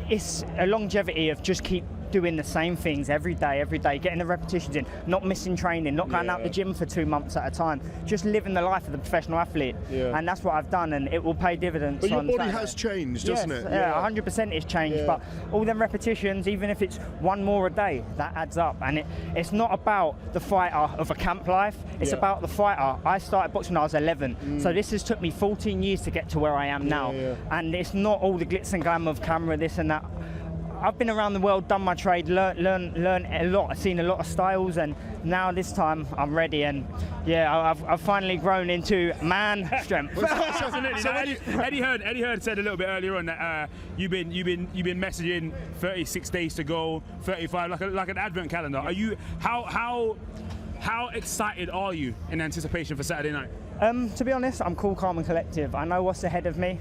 Speaker 8: it's a longevity of just keep doing the same things every day, getting the repetitions in, not missing training, not going out the gym for 2 months at a time, just living the life of the professional athlete. And that's what I've done, and it will pay dividends.
Speaker 2: But your body has changed, doesn't it?
Speaker 8: Yeah, 100% it's changed, but all them repetitions, even if it's one more a day, that adds up. And it's not about the fighter of a camp life, it's about the fighter. I started boxing when I was 11, so this has took me 14 years to get to where I am now. And it's not all the glitz and glamour of camera, this and that. I've been around the world, done my trade, learned a lot. I've seen a lot of styles, and now this time I'm ready. And yeah, I've finally grown into man strength.
Speaker 1: Absolutely. Now, Eddie Hearn said a little bit earlier on that you've been messaging 36 days to go, 35, like an advent calendar. Are you how excited are you in anticipation for Saturday night?
Speaker 8: To be honest, I'm cool, calm, and collective. I know what's ahead of me,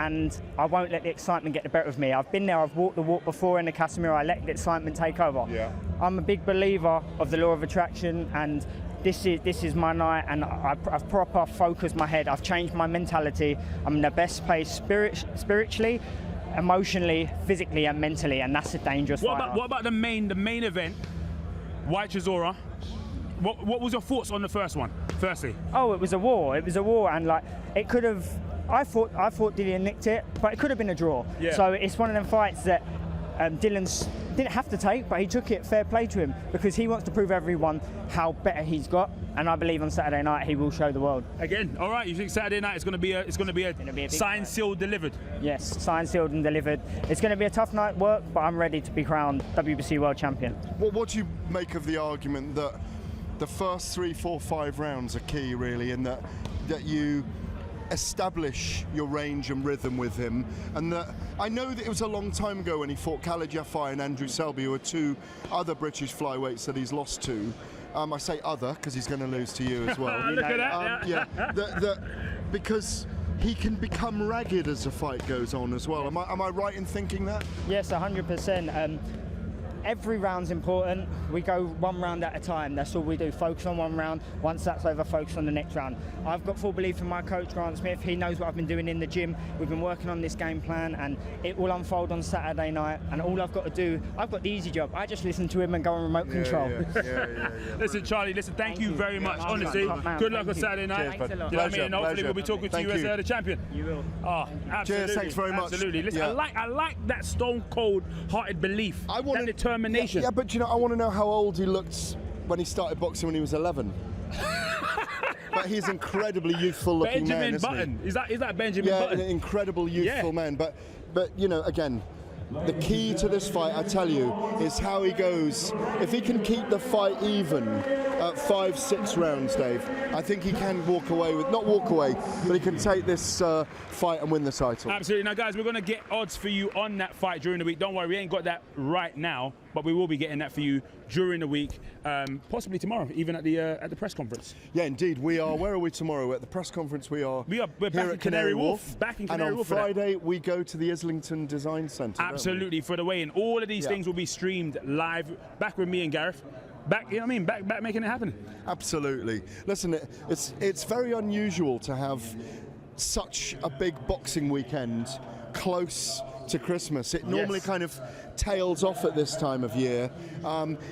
Speaker 8: and I won't let the excitement get the better of me. I've been there, I've walked the walk before in the Casemiro. I let the excitement take over.
Speaker 1: Yeah.
Speaker 8: I'm a big believer of the law of attraction, and this is my night, and I've proper focused my head. I've changed my mentality. I'm in the best place spiritually, emotionally, physically, and mentally, and that's a dangerous fighter.
Speaker 1: What about the main event, Whyte Chisora? What was your thoughts on the first one, firstly?
Speaker 8: Oh, it was a war, and like, it could have, I thought Dillian nicked it, but it could have been a draw.
Speaker 1: Yeah.
Speaker 8: So it's one of them fights that Dillian didn't have to take, but he took it. Fair play to him, because he wants to prove everyone how better he's got, and I believe on Saturday night he will show the world.
Speaker 1: Again, all right. You think Saturday night is going to be a signed, sealed, delivered?
Speaker 8: Yes, signed, sealed, and delivered. It's going to be a tough night work, but I'm ready to be crowned WBC World Champion.
Speaker 2: What do you make of the argument that the first 3, 4, 5 rounds are key, really, in that you establish your range and rhythm with him, and that I know that it was a long time ago when he fought Khalid Jafai and Andrew Selby, who are 2 other British flyweights that he's lost to. I say other because he's going to lose to you as well.
Speaker 1: Look at that.
Speaker 2: Yeah. Because he can become ragged as the fight goes on as well. Am I right in thinking that?
Speaker 8: Yes, 100%. Every round's important. We go one round at a time. That's all we do. Focus on one round. Once that's over, focus on the next round. I've got full belief in my coach, Grant Smith. He knows what I've been doing in the gym. We've been working on this game plan, and it will unfold on Saturday night. And all I've got to do, I've got the easy job. I just listen to him and go on remote control.
Speaker 2: Yeah.
Speaker 1: Listen, Charlie. Thank you very much. Honestly, good luck on Saturday night.
Speaker 8: Thanks a lot.
Speaker 1: You know what I mean? And hopefully we'll be talking to you as the champion.
Speaker 8: You will.
Speaker 1: Oh, absolutely.
Speaker 2: Cheers, thanks very much.
Speaker 1: Absolutely. Listen,
Speaker 2: Yeah.
Speaker 1: I like that stone cold hearted belief, that determination.
Speaker 2: Yeah, but you know, I want to know how old he looked when he started boxing when he was 11. But he's an incredibly youthful looking man,
Speaker 1: Benjamin
Speaker 2: isn't
Speaker 1: Button.
Speaker 2: he?
Speaker 1: Is that Benjamin
Speaker 2: Yeah,
Speaker 1: Button?
Speaker 2: an incredible youthful man. But you know, again, the key to this fight, I tell you, is how he goes. If he can keep the fight even at 5, 6 rounds, Dave, I think he can not walk away, but he can take this fight and win the title.
Speaker 1: Absolutely. Now, guys, we're going to get odds for you on that fight during the week. Don't worry, we ain't got that right now, but we will be getting that for you during the week, possibly tomorrow, even at the press conference.
Speaker 2: Yeah, indeed. We are. Where are we tomorrow? At the press conference, we're
Speaker 1: back
Speaker 2: here
Speaker 1: in
Speaker 2: at
Speaker 1: Canary Wharf.
Speaker 2: And on Friday, we go to the Islington Design Centre.
Speaker 1: Absolutely, for the weigh-in. All of these things will be streamed live. Back with me and Gareth. Back, you know what I mean? Back making it happen.
Speaker 2: Absolutely. Listen, it's very unusual to have such a big boxing weekend close to Christmas. It normally kind of tails off at this time of year.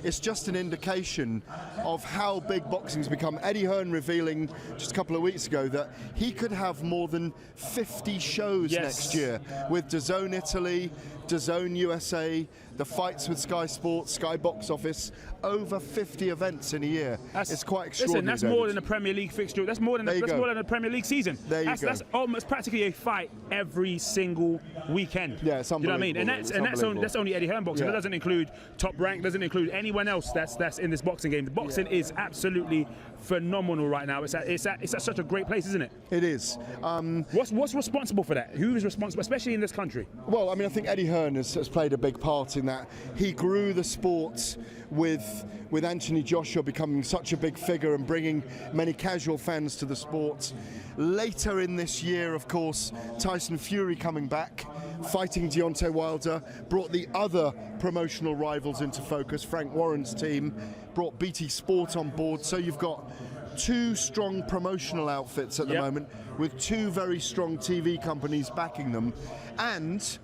Speaker 2: It's just an indication of how big boxing's become. Eddie Hearn revealing just a couple of weeks ago that he could have more than 50 shows next year with DAZN Italy, DAZN USA, the fights with Sky Sports, Sky Box Office, over 50 events in a year. It's quite extraordinary.
Speaker 1: Listen, that's more than a Premier League fixture. That's more than a Premier League season. That's almost practically a fight every single weekend.
Speaker 2: Yeah, it's unbelievable.
Speaker 1: You know what I mean? And that's only Eddie Hearn boxing. That doesn't include Top Rank, doesn't include anyone else that's in this boxing game. The boxing is absolutely phenomenal right now. It's at such a great place, isn't it?
Speaker 2: It is.
Speaker 1: What's responsible for that? Who is responsible, especially in this country?
Speaker 2: Well, I mean, I think Eddie Hearn has played a big part in that. He grew the sport with Anthony Joshua becoming such a big figure and bringing many casual fans to the sport. Later in this year, of course, Tyson Fury coming back, fighting Deontay Wilder, brought the other promotional rivals into focus. Frank Warren's team brought BT Sport on board. So you've got 2 strong promotional outfits at the moment with 2 very strong TV companies backing them, and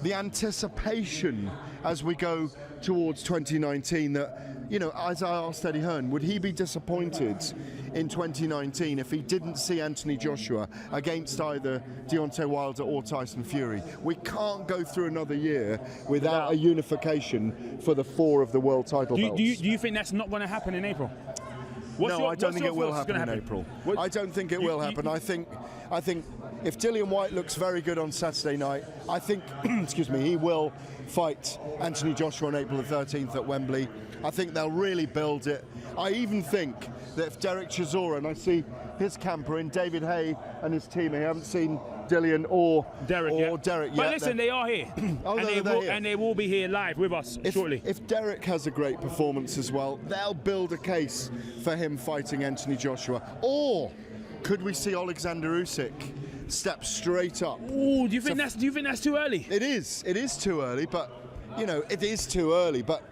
Speaker 2: the anticipation as we go towards 2019 that, you know, as I asked Eddie Hearn, would he be disappointed in 2019 if he didn't see Anthony Joshua against either Deontay Wilder or Tyson Fury? We can't go through another year without a unification for the 4 of the world title belts.
Speaker 1: Do you think that's not going to happen in April?
Speaker 2: I don't think it will happen in April. I don't think it will happen. I think if Dillian Whyte looks very good on Saturday night, I think, excuse me, he will fight Anthony Joshua on April the 13th at Wembley. I think they'll really build it. I even think that if Dereck Chisora, and I see his camper in, David Hay and his team, I haven't seen Dillian or Dereck yet.
Speaker 1: But listen, they are here.
Speaker 2: And
Speaker 1: they will be here live with us shortly.
Speaker 2: If Dereck has a great performance as well, they'll build a case for him fighting Anthony Joshua. Or could we see Alexander Usyk step straight up?
Speaker 1: Ooh, do you think that's too early?
Speaker 2: It is too early, but it is too early, but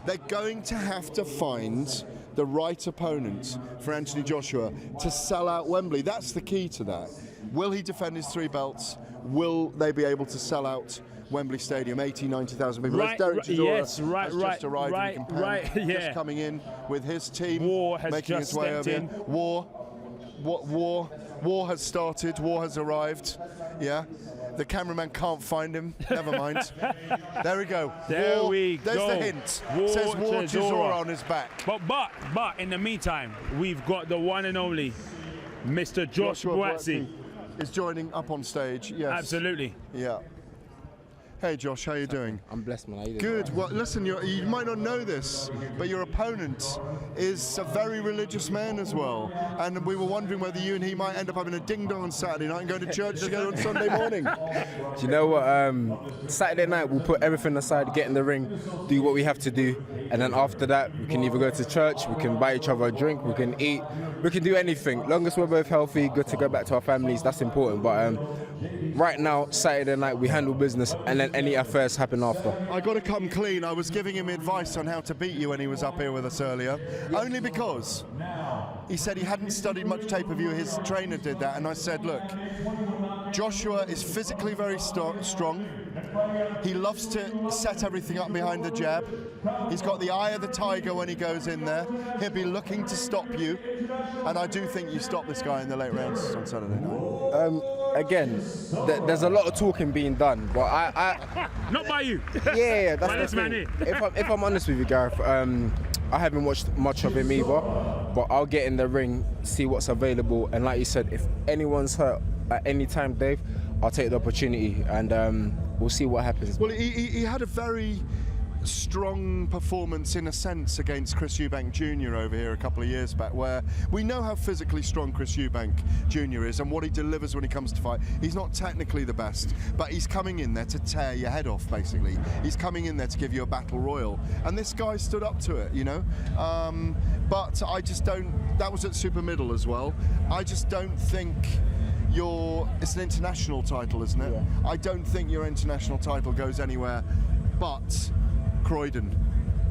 Speaker 2: they're going to have to find the right opponent for Anthony Joshua to sell out Wembley. That's the key to that. Will he defend his 3 belts? Will they be able to sell out Wembley Stadium, 90,000 people?
Speaker 1: Right,
Speaker 2: Dereck Chisora
Speaker 1: yes, right,
Speaker 2: has just arrived
Speaker 1: right,
Speaker 2: in Japan,
Speaker 1: right, yeah.
Speaker 2: just coming in with his team,
Speaker 1: War has
Speaker 2: making
Speaker 1: just
Speaker 2: his way
Speaker 1: stepped
Speaker 2: over
Speaker 1: in.
Speaker 2: here. War has started. War has arrived. Yeah. The cameraman can't find him. Never mind. There we go.
Speaker 1: There we
Speaker 2: There's
Speaker 1: go.
Speaker 2: the hint. Says War
Speaker 1: Chisora
Speaker 2: Chisora on his back.
Speaker 1: But in the meantime, we've got the one and only Mr. Joshua Buatsi
Speaker 2: is joining up on stage. Yes.
Speaker 1: Absolutely.
Speaker 2: Yeah. Hey Josh, how you doing?
Speaker 9: I'm blessed, man. How you doing?
Speaker 2: Good. Well, listen, you might not know this, but your opponent is a very religious man as well. And we were wondering whether you and he might end up having a ding-dong on Saturday night and going to church together on Sunday morning.
Speaker 9: Do you know what? Saturday night, we'll put everything aside, get in the ring, do what we have to do. And then after that, we can either go to church, we can buy each other a drink, we can eat, we can do anything. Long as we're both healthy, good to go back to our families, that's important. But right now, Saturday night, we handle business, and then any affairs happen after.
Speaker 2: I got to come clean. I was giving him advice on how to beat you when he was up here with us earlier, only because he said he hadn't studied much tape of you. His trainer did that, and I said, look, Joshua is physically very strong. He loves to set everything up behind the jab. He's got the eye of the tiger when he goes in there. He'll be looking to stop you, and I do think you stop this guy in the late rounds on Saturday night.
Speaker 9: Again, there's a lot of talking being done, but I
Speaker 1: not by you.
Speaker 9: Yeah, that's
Speaker 1: by
Speaker 9: the
Speaker 1: this man
Speaker 9: thing.
Speaker 1: here.
Speaker 9: If I'm honest with you, Gareth, I haven't watched much of him either, but I'll get in the ring, see what's available, and like you said, if anyone's hurt at any time, Dave, I'll take the opportunity, and we'll see what happens.
Speaker 2: Well, he had a very strong performance in a sense against Chris Eubank Jr. over here a couple of years back, where we know how physically strong Chris Eubank Jr. is and what he delivers when he comes to fight. He's not technically the best, but he's coming in there to tear your head off, basically. He's coming in there to give you a battle royal, and this guy stood up to it, you know. But I just don't, that was at super middle as well. I just don't think it's an international title, isn't it? Yeah. I don't think your international title goes anywhere but Croydon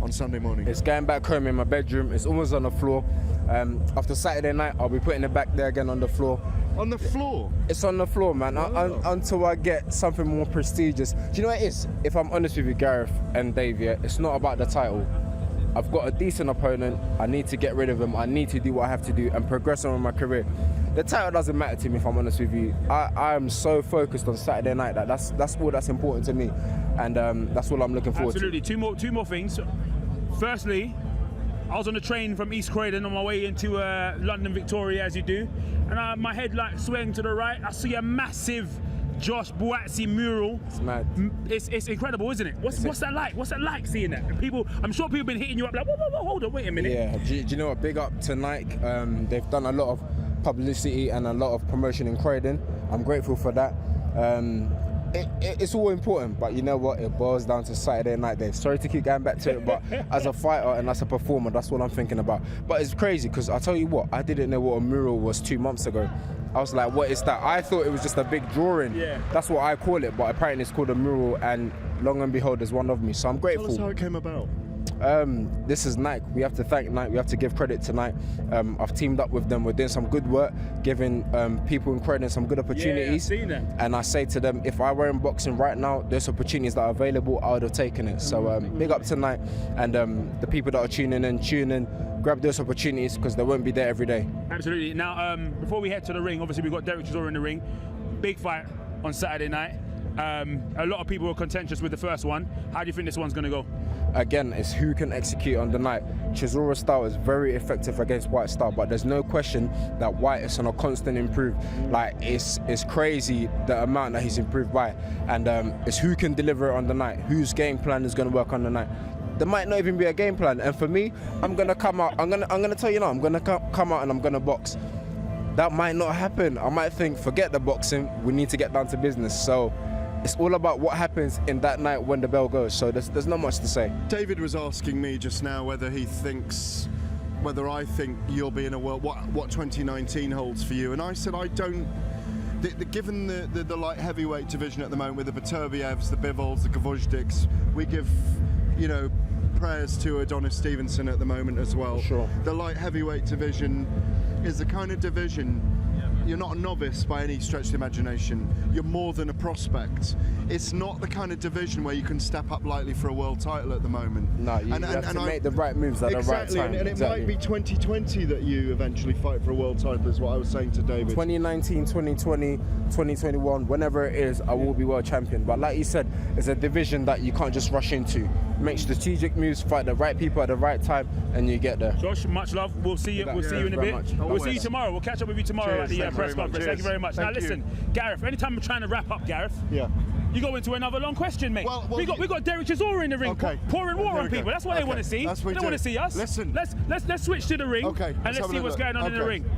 Speaker 2: on Sunday morning.
Speaker 9: It's going back home in my bedroom. It's almost on the floor. After Saturday night, I'll be putting it back there again on the floor.
Speaker 2: On the floor?
Speaker 9: It's on the floor, man. Until I get something more prestigious. Do you know what it is? If I'm honest with you, Gareth and Dave, yeah, it's not about the title. I've got a decent opponent. I need to get rid of him. I need to do what I have to do and progress on with my career. The title doesn't matter to me, if I'm honest with you. I am so focused on Saturday night that that's all that's important to me, and that's all I'm looking forward to.
Speaker 1: Absolutely. Two more things. Firstly, I was on the train from East Croydon on my way into London Victoria, as you do, and my head like swaying to the right. I see a massive Josh Buatsi mural.
Speaker 9: It's mad.
Speaker 1: It's incredible, isn't it? What's that like? What's that like seeing that? I'm sure people have been hitting you up like, whoa, hold on, wait a minute.
Speaker 9: Yeah. Do you know what? Big up to Nike. They've done a lot of publicity and a lot of promotion in Croydon. I'm grateful for that. It's all important, but you know what? It boils down to Saturday night, Dave. Sorry to keep going back to it, but as a fighter and as a performer, that's what I'm thinking about. But it's crazy because I tell you what, I didn't know what a mural was 2 months ago. I was like, what is that? I thought it was just a big drawing. Yeah. That's what I call it, but apparently it's called a mural, and long and behold, there's one of me. So I'm grateful.
Speaker 2: Tell us how it came about.
Speaker 9: This is Nike. We have to thank Nike. We have to give credit to Nike. I've teamed up with them. We're doing some good work, giving people in Croydon some good opportunities.
Speaker 1: Yeah, I've seen that.
Speaker 9: And I say to them, if I were in boxing right now, there's opportunities that are available, I would have taken it. So big up to Nike, and the people that are tuning in, grab those opportunities because they won't be there every day.
Speaker 1: Absolutely. Now, before we head to the ring, obviously we've got Dereck Chisora in the ring. Big fight on Saturday night. A lot of people were contentious with the first one. How do you think this one's going to go?
Speaker 9: Again, it's who can execute on the night. Chisora's style is very effective against Whyte's style, but there's no question that Whyte is on a constant improve. Like, it's crazy the amount that he's improved by, and it's who can deliver it on the night, whose game plan is going to work on the night. There might not even be a game plan, and for me, I'm gonna come out. I'm gonna tell you now. I'm gonna come out and I'm gonna box. That might not happen. I might think, forget the boxing. We need to get down to business. So it's all about what happens in that night when the bell goes. So there's not much to say.
Speaker 2: David was asking me just now whether I think you'll be in a world, what 2019 holds for you, and I said I don't. Given the light heavyweight division at the moment with the Beterbievs, the Bivols, the Gvozdiks, we give, prayers to Adonis Stevenson at the moment as well.
Speaker 9: Sure.
Speaker 2: The light heavyweight division is the kind of division. You're not a novice by any stretch of the imagination. You're more than a prospect. It's not the kind of division where you can step up lightly for a world title at the moment.
Speaker 9: No, you have to make the right moves at the right time.
Speaker 2: And it might be 2020 that you eventually fight for a world title, is what I was saying to David.
Speaker 9: 2019, 2020, 2021, whenever it is, I will be world champion. But like you said, it's a division that you can't just rush into. Make strategic moves, fight the right people at the right time, and you get there.
Speaker 1: Josh, much love. We'll see you. We'll see you in a bit. We'll see you tomorrow. We'll catch up with you tomorrow at the press conference. Thank you very much. Now listen, Gareth. Anytime we're trying to wrap up, Gareth.
Speaker 2: Yeah.
Speaker 1: You go into another long question, mate.
Speaker 2: Well,
Speaker 1: we got Dereck Chisora in the ring, pouring water on people. That's what they want to see. They don't want to see us.
Speaker 2: Listen,
Speaker 1: let's switch to the ring.
Speaker 2: Okay.
Speaker 1: And let's see what's going on in the ring.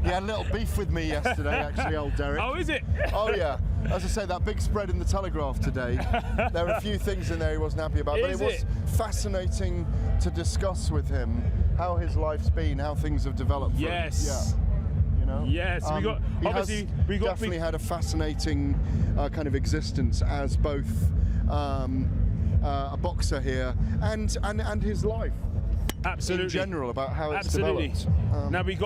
Speaker 2: He had a little beef with me yesterday, actually, old Dereck.
Speaker 1: Oh, is it?
Speaker 2: Oh yeah. As I say, that big spread in the Telegraph today, there were a few things in there he wasn't happy about, but it was fascinating to discuss with him how his life's been, how things have developed.
Speaker 1: Yes. Yes, we
Speaker 2: definitely had a fascinating kind of existence as both a boxer here and his life.
Speaker 1: Absolutely.
Speaker 2: In general, about how it's developed.
Speaker 1: Now we've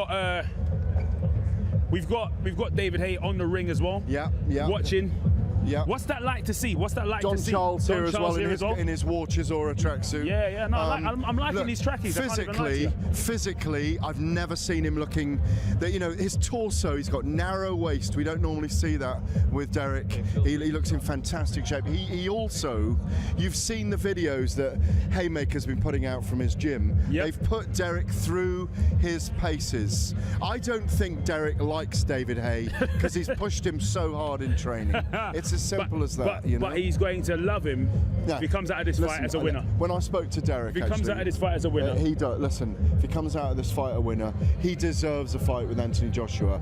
Speaker 1: got David Haye on the ring as well.
Speaker 2: Yeah.
Speaker 1: Watching.
Speaker 2: Yeah.
Speaker 1: What's that like to see? What's that like to see?
Speaker 2: Charles here as well in his War Chisora tracksuit.
Speaker 1: Yeah. No, I'm liking these trackies.
Speaker 2: Physically, I've never seen him looking. His torso. He's got narrow waist. We don't normally see that with Dereck. He looks in fantastic shape. He also, you've seen the videos that Haymaker's been putting out from his gym.
Speaker 1: Yep.
Speaker 2: They've put Dereck through his paces. I don't think Dereck likes David Haye because he's pushed him so hard in training. It's as simple as that,
Speaker 1: But he's going to love him if he comes out of this fight as a winner.
Speaker 2: When I spoke to Dereck,
Speaker 1: if he comes out of this fight as a winner,
Speaker 2: he does. Listen, if he comes out of this fight a winner, he deserves a fight with Anthony Joshua.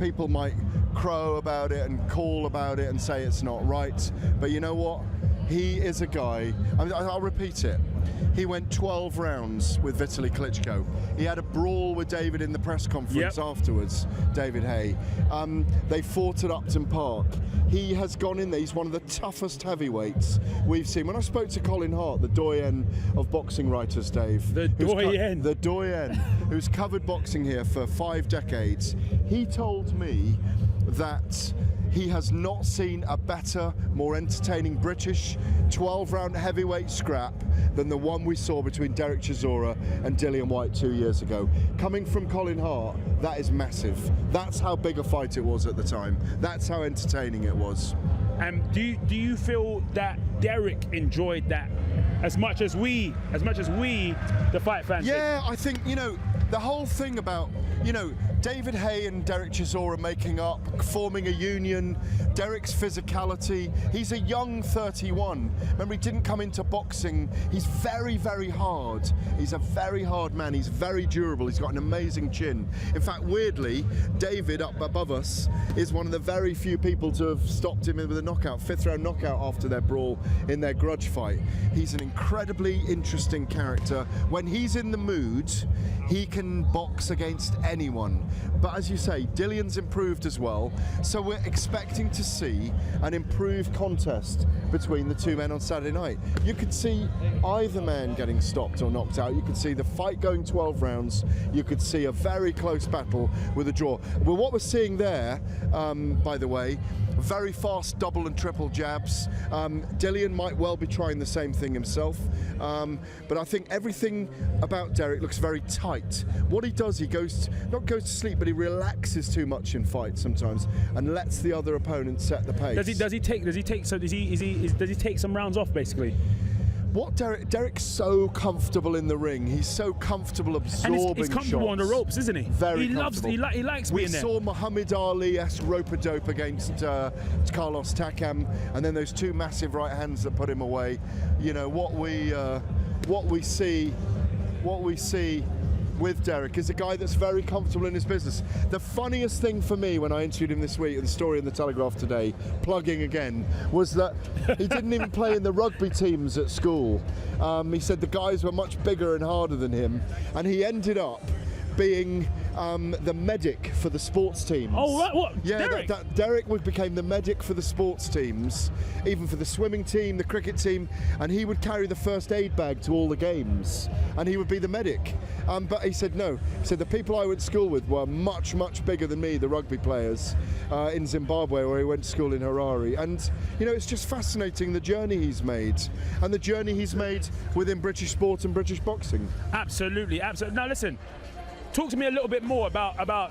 Speaker 2: People might crow about it and call about it and say it's not right, but you know what? He is a guy. I'll repeat it. He went 12 rounds with Vitaly Klitschko. He had a brawl with David in the press conference afterwards, David Haye. They fought at Upton Park. He has gone in there. He's one of the toughest heavyweights we've seen. When I spoke to Colin Hart, the doyen of boxing writers, Dave.
Speaker 1: The
Speaker 2: doyen, who's covered boxing here for 5 decades, he told me that he has not seen a better, more entertaining British 12-round heavyweight scrap than the one we saw between Dereck Chisora and Dillian Whyte 2 years ago. Coming from Colin Hart, that is massive. That's how big a fight it was at the time. That's how entertaining it was.
Speaker 1: Do you feel that Dereck enjoyed that as much as we, the fight fans?
Speaker 2: Yeah, I think the whole thing about David Haye and Dereck Chisora making up, forming a union, Dereck's physicality. He's a young 31. Remember, he didn't come into boxing. He's very, very hard. He's a very hard man. He's very durable. He's got an amazing chin. In fact, weirdly, David up above us is one of the very few people to have stopped him with a knockout, 5th round knockout after their brawl in their grudge fight. He's an incredibly interesting character. When he's in the mood, he can box against anyone. But as you say, Dillian's improved as well, so we're expecting to see an improved contest between the two men on Saturday night. You could see either man getting stopped or knocked out. You could see the fight going 12 rounds. You could see a very close battle with a draw. Well, what we're seeing there, by the way, very fast double and triple jabs. Dillian might well be trying the same thing himself, but I think everything about Dereck looks very tight. What he does, he not goes to sleep, but he relaxes too much in fights sometimes and lets the other opponent set the pace.
Speaker 1: Does he take some rounds off basically?
Speaker 2: What Dereck's so comfortable in the ring. He's so comfortable absorbing shots.
Speaker 1: And he's comfortable on the ropes, isn't he?
Speaker 2: Very
Speaker 1: comfortable. He likes being there.
Speaker 2: We saw Muhammad Ali-esque rope-a-dope against Carlos Takam, and then those two massive right hands that put him away. You know what we see with Dereck is a guy that's very comfortable in his business. The funniest thing for me when I interviewed him this week, the story in the Telegraph today, plugging again, was that he didn't even play in the rugby teams at school. He said the guys were much bigger and harder than him, and he ended up being the medic for the sports teams.
Speaker 1: Oh, right, what?
Speaker 2: Yeah,
Speaker 1: Dereck?
Speaker 2: Dereck became the medic for the sports teams, even for the swimming team, the cricket team, and he would carry the first aid bag to all the games, and he would be the medic. But he said no. He said the people I went to school with were much, much bigger than me, the rugby players, in Zimbabwe, where he went to school in Harare. And, you know, it's just fascinating the journey he's made, and the journey he's made within British sport and British boxing.
Speaker 1: Absolutely, absolutely. Now listen, talk to me a little bit more about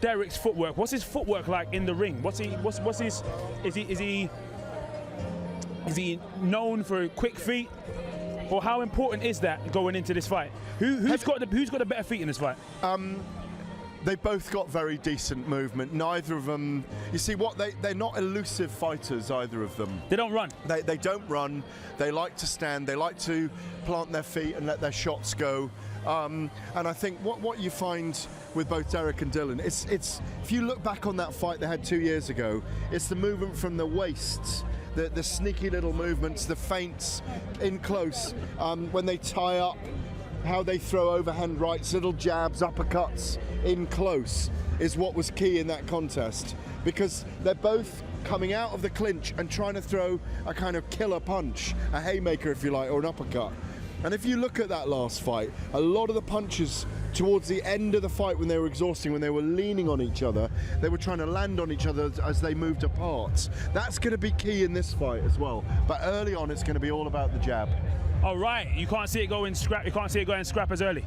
Speaker 1: Dereck's footwork. What's his footwork like in the ring? What's his? Is he known for quick feet, or how important is that going into this fight? Who's got the better feet in this fight?
Speaker 2: They both got very decent movement. Neither of them, you see, they're not elusive fighters, either of them.
Speaker 1: They don't run.
Speaker 2: They don't run. They like to stand. They like to plant their feet and let their shots go. And I think what you find with both Dereck and Dillian, it's if you look back on that fight they had 2 years ago, it's the movement from the waist, the sneaky little movements, the feints in close, when they tie up, how they throw overhand rights, little jabs, uppercuts in close is what was key in that contest, because they're both coming out of the clinch and trying to throw a kind of killer punch, a haymaker if you like, or an uppercut. And if you look at that last fight, a lot of the punches towards the end of the fight, when they were exhausting, when they were leaning on each other, they were trying to land on each other as they moved apart. That's going to be key in this fight as well. But early on, it's going to be all about the jab.
Speaker 1: All right, you can't see it going scrap. You can't see it going scrappers early.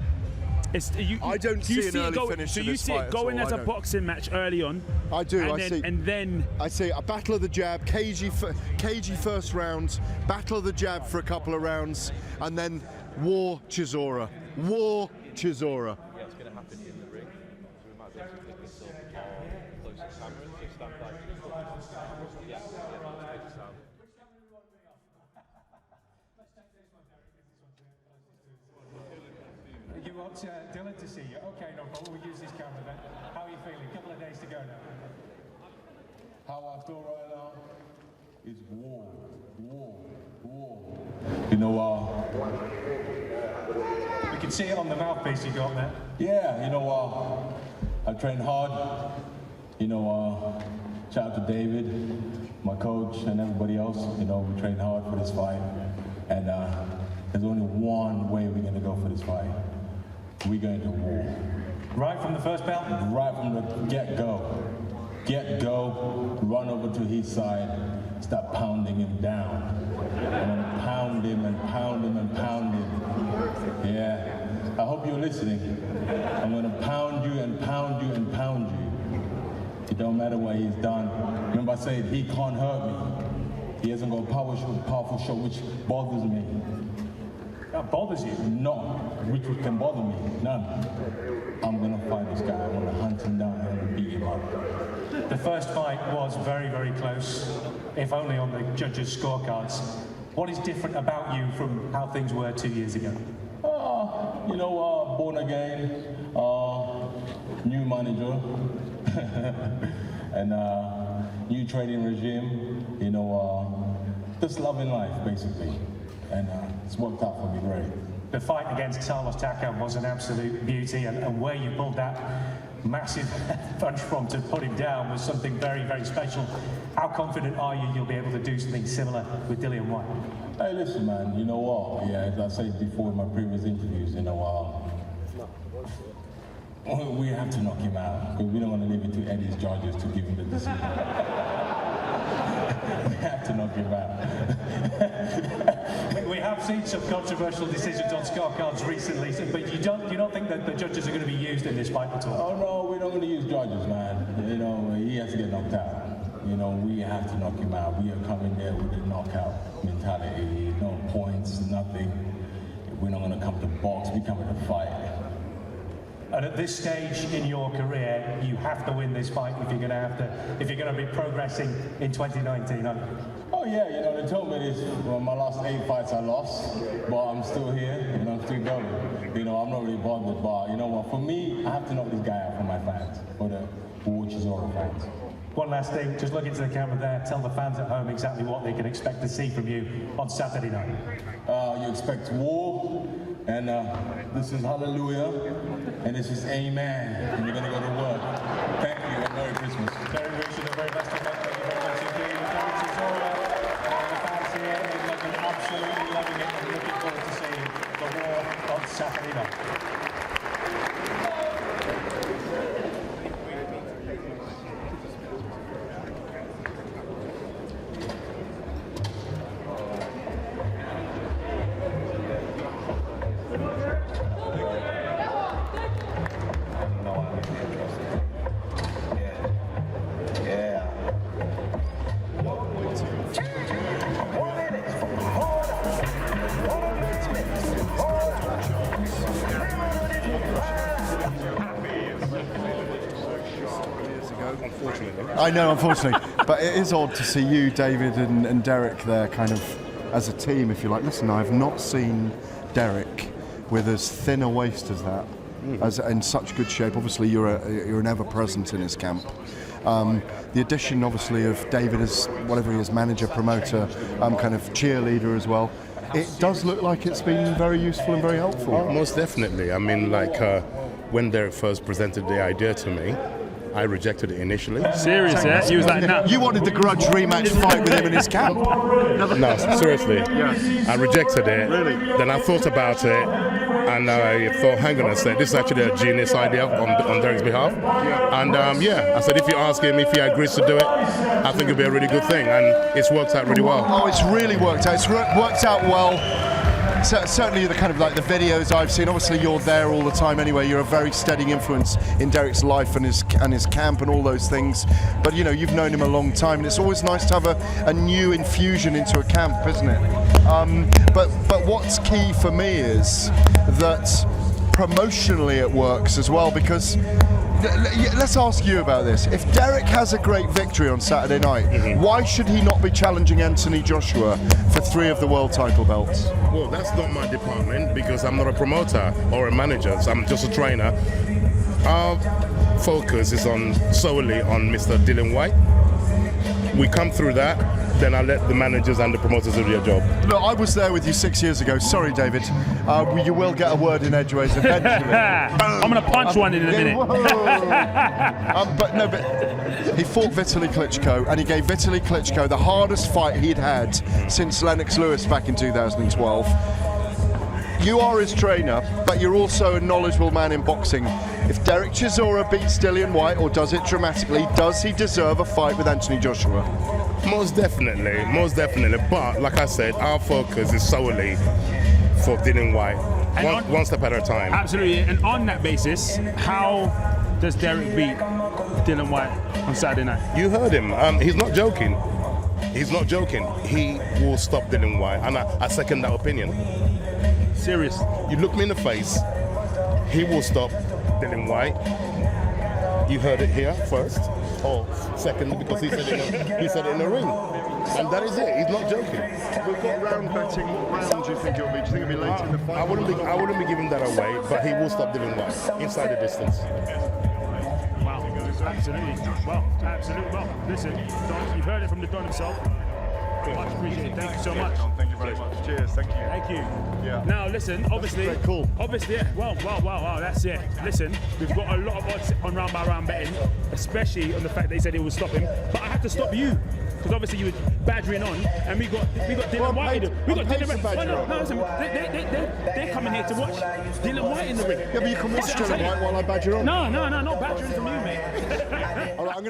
Speaker 2: I don't see an early finish to this fight.
Speaker 1: So you see it going as a boxing match early on.
Speaker 2: I do.
Speaker 1: And then
Speaker 2: I see a battle of the jab, cagey first round, battle of the jab for a couple of rounds, and then War Chisora. War Chisora.
Speaker 10: Yeah, it's going to happen in the ring. So we might be able to pick this up or close to camera. So stand like, yeah, take this out.
Speaker 4: You want Dillian to see you? Okay, no problem. We'll use this camera then. How are you feeling? A couple of days to go now.
Speaker 5: How I feel right now is war. You know,
Speaker 4: we can see it on the mouthpiece you got there.
Speaker 5: yeah, you know, I trained hard. You know, shout out to David, my coach, and everybody else. You know, we trained hard for this fight, and there's only one way we're going to go for this fight. We're going to war.
Speaker 4: Right from the first bell?
Speaker 5: Right from the get-go, run over to his side, start pounding him down. I'm gonna pound him and pound him and pound him. Yeah, I hope you're listening. I'm gonna pound you and pound you and pound you. It don't matter what he's done. Remember I said he can't hurt me. He hasn't got a powerful shot, which bothers me.
Speaker 4: That bothers you?
Speaker 5: No, which can bother me, none. I'm gonna fight this guy. I'm gonna hunt him down and beat him up.
Speaker 4: The first fight was very, very close, if only on the judges' scorecards. What is different about you from how things were 2 years ago?
Speaker 5: You know, born again, new manager, and new training regime. You know, just loving life basically, and it's worked out for me great.
Speaker 4: The fight against Carlos Takam was an absolute beauty, and where you pulled that massive punch from to put him down was something very, very special. How confident are you you'll be able to do something similar with Dillian Whyte?
Speaker 5: Hey, listen, man, you know what? Yeah, as I said before in my previous interviews, you know, We have to knock him out because we don't want to leave it to Eddie's judges to give him the decision. We have to knock him out.
Speaker 4: We have seen some controversial decisions on scorecards recently, but you don't think that the judges are going to be used in this fight at all?
Speaker 5: Oh no, we're not going to use judges, man. You know, he has to get knocked out. You know, we have to knock him out. We are coming there with a knockout mentality. No points, nothing. We're not going to come to box. We come to fight.
Speaker 4: And at this stage in your career, you have to win this fight if you're going to be progressing in 2019.
Speaker 5: Oh yeah, you know, they told me this. Well, my last 8 fights I lost, but I'm still here and I'm still going. You know, I'm not really bothered, but you know what? For me, I have to knock this guy out for my fans, for the Chisora fans.
Speaker 4: One last thing, just look into the camera there. Tell the fans at home exactly what they can expect to see from you on Saturday night.
Speaker 5: You expect war, and this is hallelujah, and this is amen, and you're going to go to work. Thank you, and Merry Christmas.
Speaker 4: Very rich and the very best of luck. Thank you very much indeed. Dereck Chisora, the fans here in London absolutely loving it and looking forward to seeing the war on Saturday night.
Speaker 2: I know, unfortunately, but it is odd to see you, David, and Dereck there kind of as a team, if you like. Listen, I've not seen Dereck with as thin a waist as that, as in such good shape. Obviously, you're an ever-present in his camp. The addition, obviously, of David as whatever he is, manager, promoter, kind of cheerleader as well. It does look like it's been very useful and very helpful.
Speaker 11: Oh, most definitely. I mean, like when Dereck first presented the idea to me, I rejected it initially.
Speaker 1: Serious, yeah? He was like, nah.
Speaker 2: You wanted the grudge rematch fight with him in his camp.
Speaker 11: No, seriously.
Speaker 2: Yeah.
Speaker 11: I rejected it.
Speaker 2: Really?
Speaker 11: Then I thought about it, and I thought, hang on a sec, this is actually a genius idea on Dereck's behalf. Yeah. And yeah, I said, if you ask him if he agrees to do it, I think it'll be a really good thing, and it's worked out really well.
Speaker 2: Oh, it's really worked out. It's worked out well. Certainly the kind of like the videos I've seen, obviously you're there all the time anyway, you're a very steady influence in Dereck's life and his camp and all those things, but you know, you've known him a long time and it's always nice to have a new infusion into a camp, isn't it? But what's key for me is that promotionally it works as well, because let's ask you about this. If Dereck has a great victory on Saturday night, why should he not be challenging Anthony Joshua for 3 of the world title belts?
Speaker 11: Well, that's not my department because I'm not a promoter or a manager, so I'm just a trainer. Our focus is solely on Mr. Dillian Whyte. We come through that, then I let the managers and the promoters do their job.
Speaker 2: Look, I was there with you 6 years ago. Sorry, David. You will get a word in edgeways eventually.
Speaker 1: I'm going to punch one in a minute.
Speaker 2: But he fought Vitaly Klitschko, and he gave Vitaly Klitschko the hardest fight he'd had since Lennox Lewis back in 2012. You are his trainer, but you're also a knowledgeable man in boxing. If Dereck Chisora beats Dillian Whyte, or does it dramatically, does he deserve a fight with Anthony Joshua?
Speaker 11: Most definitely. But like I said, our focus is solely for Dillian Whyte, one step at a time.
Speaker 1: Absolutely. And on that basis, how does Dereck beat Dillian Whyte on Saturday night?
Speaker 11: You heard him. He's not joking. He will stop Dillian Whyte, and I second that opinion.
Speaker 1: Serious.
Speaker 11: You look me in the face, he will stop Dillian Whyte. You heard it here first, or second, because he said it in the ring. And that is it, he's not joking.
Speaker 2: We've got round betting. What round do you think it'll be? Do you think it'll be late in the fight?
Speaker 11: I wouldn't be giving that away, but he will stop Dillian Whyte inside the distance.
Speaker 1: Wow, absolutely. Well, listen, Don, you've heard it from the Don himself. Much appreciated. Thank you so much.
Speaker 2: Thank you very much. Cheers. Thank you.
Speaker 1: Thank you.
Speaker 2: Yeah.
Speaker 1: Now listen, obviously,
Speaker 2: cool.
Speaker 1: Obviously, yeah. Wow. That's it. Listen, we've got a lot of odds on round by round betting, especially on the fact that he said he will stop him. But I have to stop you. because obviously you were badgering on, and we got Dillian Whyte. We got Dillian Whyte. No, listen, they're coming here to watch Dillian Whyte in the ring.
Speaker 2: Yeah, but you can watch Dillian Whyte while I badger on.
Speaker 1: No, not badgering from you, mate.
Speaker 2: All right, I'm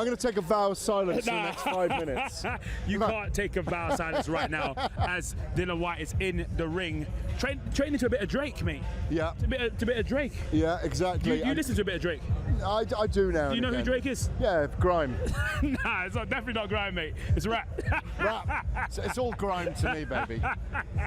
Speaker 2: gonna take a vow of silence for the next 5 minutes.
Speaker 1: You can't take a vow of silence right now as Dillian Whyte is in the ring, training to a bit of Drake, mate.
Speaker 2: Yeah.
Speaker 1: To a bit of Drake.
Speaker 2: Yeah, exactly.
Speaker 1: You listen to a bit of Drake?
Speaker 2: I do now.
Speaker 1: Do you know who Drake is?
Speaker 2: Yeah, grime.
Speaker 1: Nah, it's definitely not grime, mate. It's rap.
Speaker 2: Rap. It's all grime to me, baby.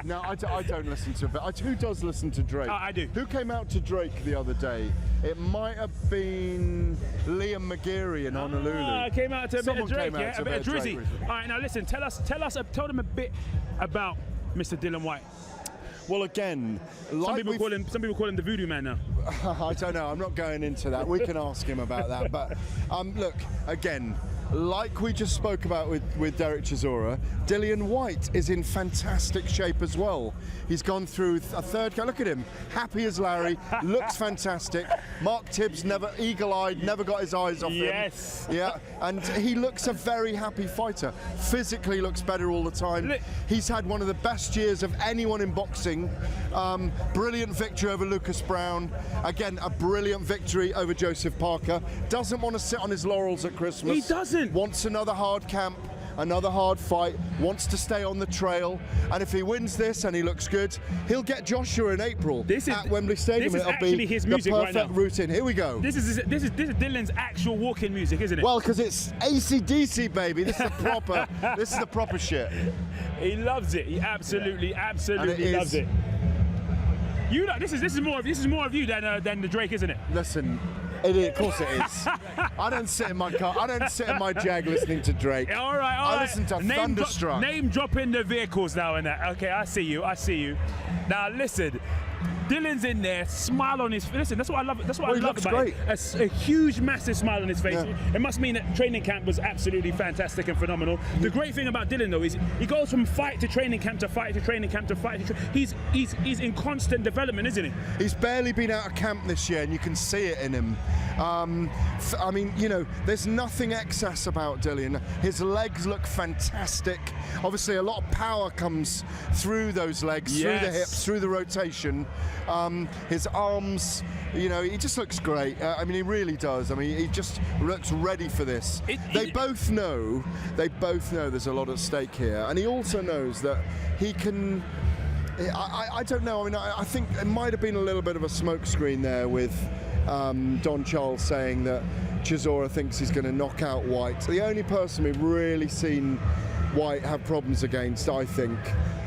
Speaker 2: No, I don't listen to it. Who does listen to Drake?
Speaker 1: I do.
Speaker 2: Who came out to Drake the other day? It might have been Liam McGeary in Honolulu.
Speaker 1: Came out to a bit of Drake, yeah? A bit of Drizzy.
Speaker 2: Drake.
Speaker 1: All right, now listen, tell them a bit about Mr. Dillian Whyte.
Speaker 2: Well, again,
Speaker 1: some people call him the voodoo man now.
Speaker 2: I don't know. I'm not going into that. We can ask him about that. But look, again, like we just spoke about with Dereck Chisora, Dillian Whyte is in fantastic shape as well. He's gone through a third go. Look at him, happy as Larry, looks fantastic. Mark Tibbs, never eagle-eyed, never got his eyes off him.
Speaker 1: Yes.
Speaker 2: Yeah, and he looks a very happy fighter. Physically looks better all the time. He's had one of the best years of anyone in boxing. Brilliant victory over Lucas Brown. Again, a brilliant victory over Joseph Parker. Doesn't want to sit on his laurels at Christmas.
Speaker 1: He doesn't.
Speaker 2: Wants another hard camp, another hard fight, wants to stay on the trail, and if he wins this and he looks good, he'll get Joshua in April at Wembley Stadium.
Speaker 1: This is
Speaker 2: It'll
Speaker 1: actually
Speaker 2: be
Speaker 1: his
Speaker 2: the
Speaker 1: music
Speaker 2: perfect
Speaker 1: right now.
Speaker 2: route in. Here we go.
Speaker 1: This is Dillian's actual walk-in music, isn't it?
Speaker 2: Well, because it's AC/DC, baby. This is the proper shit.
Speaker 1: He loves it. He absolutely loves it. You know, this is more of you than the Drake, isn't it?
Speaker 2: Listen. Of course it is. I don't sit in my car. I don't sit in my Jag listening to Drake.
Speaker 1: All right.
Speaker 2: I listen to Thunderstruck.
Speaker 1: Name dropping the vehicles now and that. Okay, I see you. Now listen. Dillian's in there, smile on his face. Listen, that's what I love. That's what I love about it. A huge, massive smile on his face. Yeah. It must mean that training camp was absolutely fantastic and phenomenal. The great thing about Dillian though is he goes from fight to training camp to fight to training camp to fight to he's in constant development, isn't he?
Speaker 2: He's barely been out of camp this year, and you can see it in him. I mean, you know, there's nothing excess about Dillian. His legs look fantastic. Obviously, a lot of power comes through those legs, through the hips, through the rotation. His arms, you know, he just looks great. I mean, he really does. I mean, he just looks ready for this. They both know there's a lot at stake here, and he also knows that he can. I don't know. I mean, I think it might have been a little bit of a smokescreen there with Don Charles saying that Chisora thinks he's going to knock out Whyte. The only person we've really seen Whyte have problems against, I think,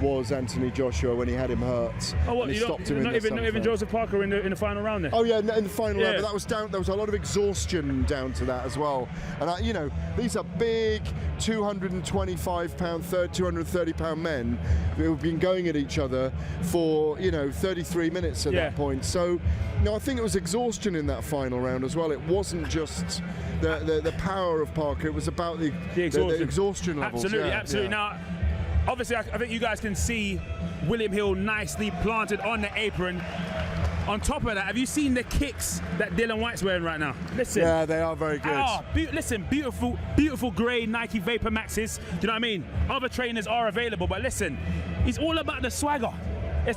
Speaker 2: was Anthony Joshua when he had him hurt.
Speaker 1: Oh, what? Not even Joseph Parker in the final round there?
Speaker 2: Oh yeah, in the final round, but that was down. There was a lot of exhaustion down to that as well. And you know, these are big 225-pound, 230-pound men who have been going at each other for 33 minutes at that point. So, I think it was exhaustion in that final round as well. It wasn't just the power of Parker. It was about the exhaustion levels.
Speaker 1: Absolutely. Now, obviously, I think you guys can see William Hill nicely planted on the apron. On top of that, have you seen the kicks that Dillian Whyte's wearing right now? Listen.
Speaker 2: Yeah, they are very good.
Speaker 1: Listen, beautiful grey Nike Vapor Maxes. Do you know what I mean? Other trainers are available, but listen, it's all about the swagger.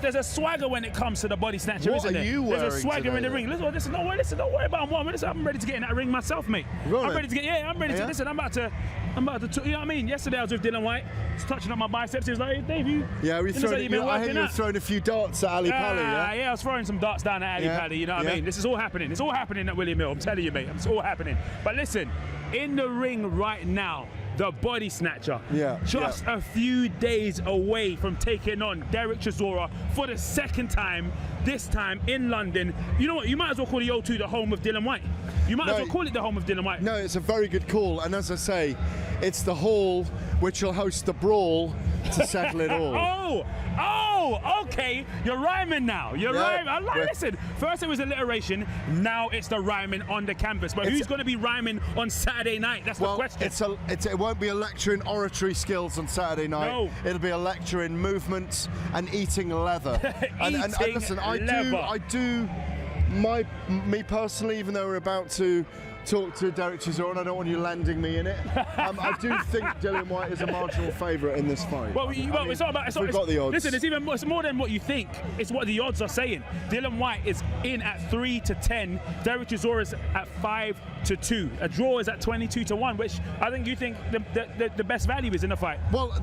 Speaker 1: There's a swagger when it comes to the body snatcher, isn't there? There's a swagger in the ring. Listen, don't worry about one. Listen, I'm ready to get in that ring myself, mate.
Speaker 2: Really?
Speaker 1: I'm ready to. Listen, I'm about to. You know what I mean? Yesterday I was with Dillian Whyte, just touching up my biceps. He was like, "Hey, Dave, you."
Speaker 2: Yeah, I heard you were throwing a few darts at Ali Pally.
Speaker 1: Yeah, I was throwing some darts down at Ali Pally. You know what I mean? This is all happening. It's all happening at William Hill. I'm telling you, mate. It's all happening. But listen, in the ring right now, the body snatcher, just a few days away from taking on Dereck Chisora for the second time, this time in London. You know what? You might as well call the O2 the home of Dillian Whyte. You might as well call it the home of Dillian Whyte.
Speaker 2: No, it's a very good call. And as I say, it's the hall which will host the brawl to settle it all.
Speaker 1: Okay. You're rhyming now. You're rhyming. Listen, first it was alliteration, now it's the rhyming on the canvas. But who's going to be rhyming on Saturday night? That's the question.
Speaker 2: It won't be a lecture in oratory skills on Saturday night.
Speaker 1: No.
Speaker 2: It'll be a lecture in movement and eating leather. And listen, I do. Me personally, even though we're about to talk to Dereck Chisora, and I don't want you landing me in it. I do think Dillian Whyte is a marginal favourite in this fight.
Speaker 1: Well, it's not about.
Speaker 2: We've got the odds.
Speaker 1: Listen, it's more than what you think. It's what the odds are saying. Dillian Whyte is in at 3-10. Dereck Chisora is at 5-2. A draw is at 22-1, which I think you think the best value is in the fight.
Speaker 2: Well,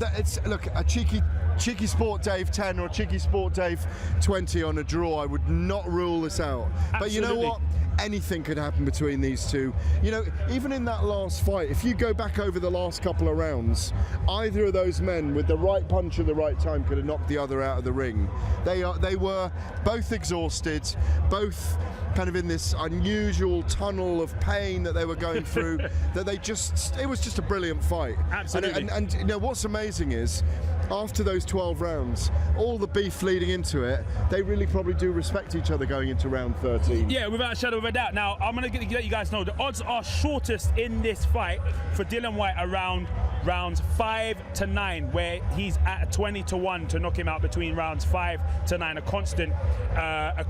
Speaker 2: look, a cheeky Sport Dave 10 or cheeky Sport Dave 20 on a draw. I would not rule this out.
Speaker 1: Absolutely.
Speaker 2: But you know what? Anything could happen between these two. You know, even in that last fight, if you go back over the last couple of rounds, either of those men with the right punch at the right time could have knocked the other out of the ring. They were both exhausted, both kind of in this unusual tunnel of pain that they were going through. That it was just a brilliant fight.
Speaker 1: Absolutely.
Speaker 2: And you know what's amazing is, after those 12 rounds, all the beef leading into it, they really probably do respect each other going into round 13.
Speaker 1: Yeah, without a shadow of a doubt. Now, I'm going to let you guys know the odds are shortest in this fight for Dillian Whyte around rounds 5 to 9, where he's at 20-1 to knock him out between rounds 5 to 9, a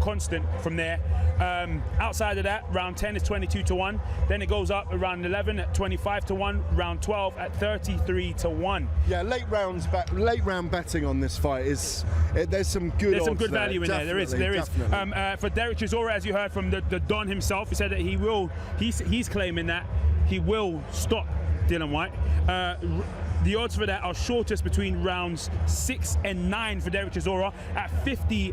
Speaker 1: constant from there. Outside of that, round 10 is 22-1. Then it goes up around 11 at 25-1, round 12 at 33-1.
Speaker 2: Yeah, late round betting on this fight there's some good.
Speaker 1: There's some
Speaker 2: odds
Speaker 1: good value
Speaker 2: there.
Speaker 1: in there. There is. For Dereck Chisora, as you heard from the Don himself, he said that he's claiming that he will stop Dillian Whyte. The odds for that are shortest between rounds 6 and 9 for Dereck Chisora at 50-1.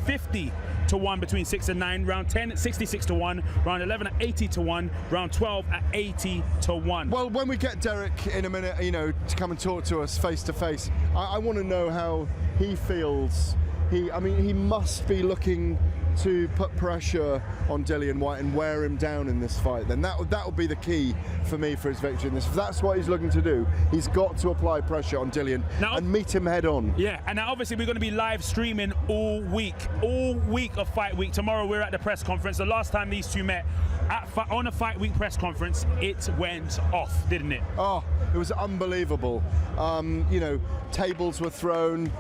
Speaker 1: 50-1 between 6 and 9. Round 10 at 66-1. Round 11 at 80-1. Round 12 at 80-1.
Speaker 2: Well, when we get Dereck in a minute, to come and talk to us face to face, I want to know how he feels. He must be looking to put pressure on Dillian Whyte and wear him down in this fight. Then that would be the key for me for his victory in this. If that's what he's looking to do, he's got to apply pressure on Dillian and meet him head on.
Speaker 1: Yeah, and now obviously we're going to be live streaming all week of Fight Week. Tomorrow we're at the press conference. The last time these two met on a Fight Week press conference, it went off, didn't it?
Speaker 2: Oh, it was unbelievable. Tables were thrown.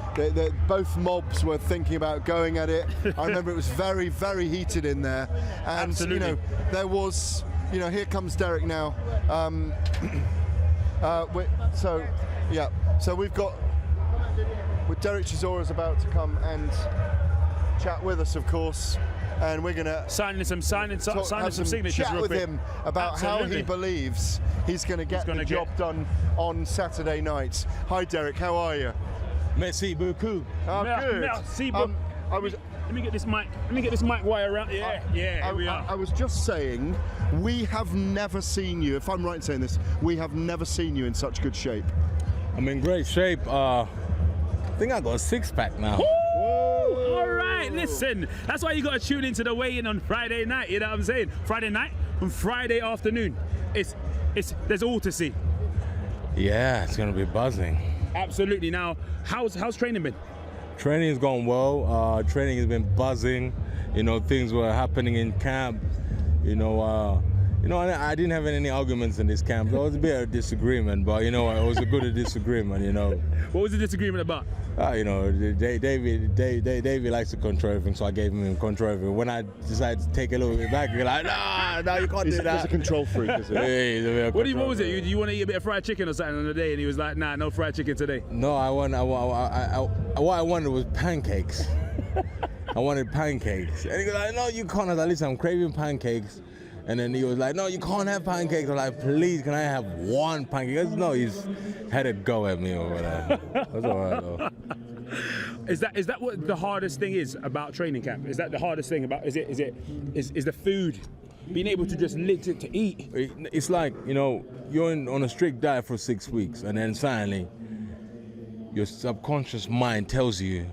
Speaker 2: Both mobs were thinking about going at it. I remember it was very, very heated in there. And,
Speaker 1: Absolutely.
Speaker 2: There was, here comes Dereck now. So we've got, Dereck Chisora is about to come and chat with us, of course. And we're going to
Speaker 1: signing some signatures
Speaker 2: chat
Speaker 1: real
Speaker 2: with
Speaker 1: quick.
Speaker 2: him about how he believes he's going to get the job done on Saturday night. Hi, Dereck. How are you?
Speaker 12: Merci beaucoup.
Speaker 2: Oh, good.
Speaker 1: Merci beaucoup. Let me get this mic wire around. Yeah, here we are.
Speaker 2: I was just saying, we have never seen you, if I'm right in saying this, we have never seen you in such good shape.
Speaker 12: I'm in great shape. I think I got a six-pack now.
Speaker 1: All right, listen. That's why you got to tune into the weigh-in on Friday night. You know what I'm saying? Friday night and Friday afternoon. There's all to see.
Speaker 12: Yeah, it's gonna be buzzing.
Speaker 1: Absolutely. Now, how's training been?
Speaker 12: Training's gone well. Training has been buzzing. Things were happening in camp. I didn't have any arguments in this camp. There was a bit of a disagreement, but it was a good disagreement.
Speaker 1: What was the disagreement about?
Speaker 12: David likes to control everything, so I gave him control everything. When I decided to take a little bit back, you're like, no, you can't do that.
Speaker 2: He's a control freak, isn't he?
Speaker 1: What was it? You want to eat a bit of fried chicken or something on the day? And he was like, nah, no fried chicken today.
Speaker 12: No, what I wanted was pancakes. I wanted pancakes. And he was like, no, you can't. I was like, listen, I'm craving pancakes. And then he was like, no, you can't have pancakes. I was like, please, can I have one pancake? No, he's had a go at me over there. That's all right, though.
Speaker 1: Is that what the hardest thing is about training camp? Is that the hardest thing about, is the food? Being able to just to eat?
Speaker 12: It's like, you're on a strict diet for 6 weeks, and then suddenly your subconscious mind tells you,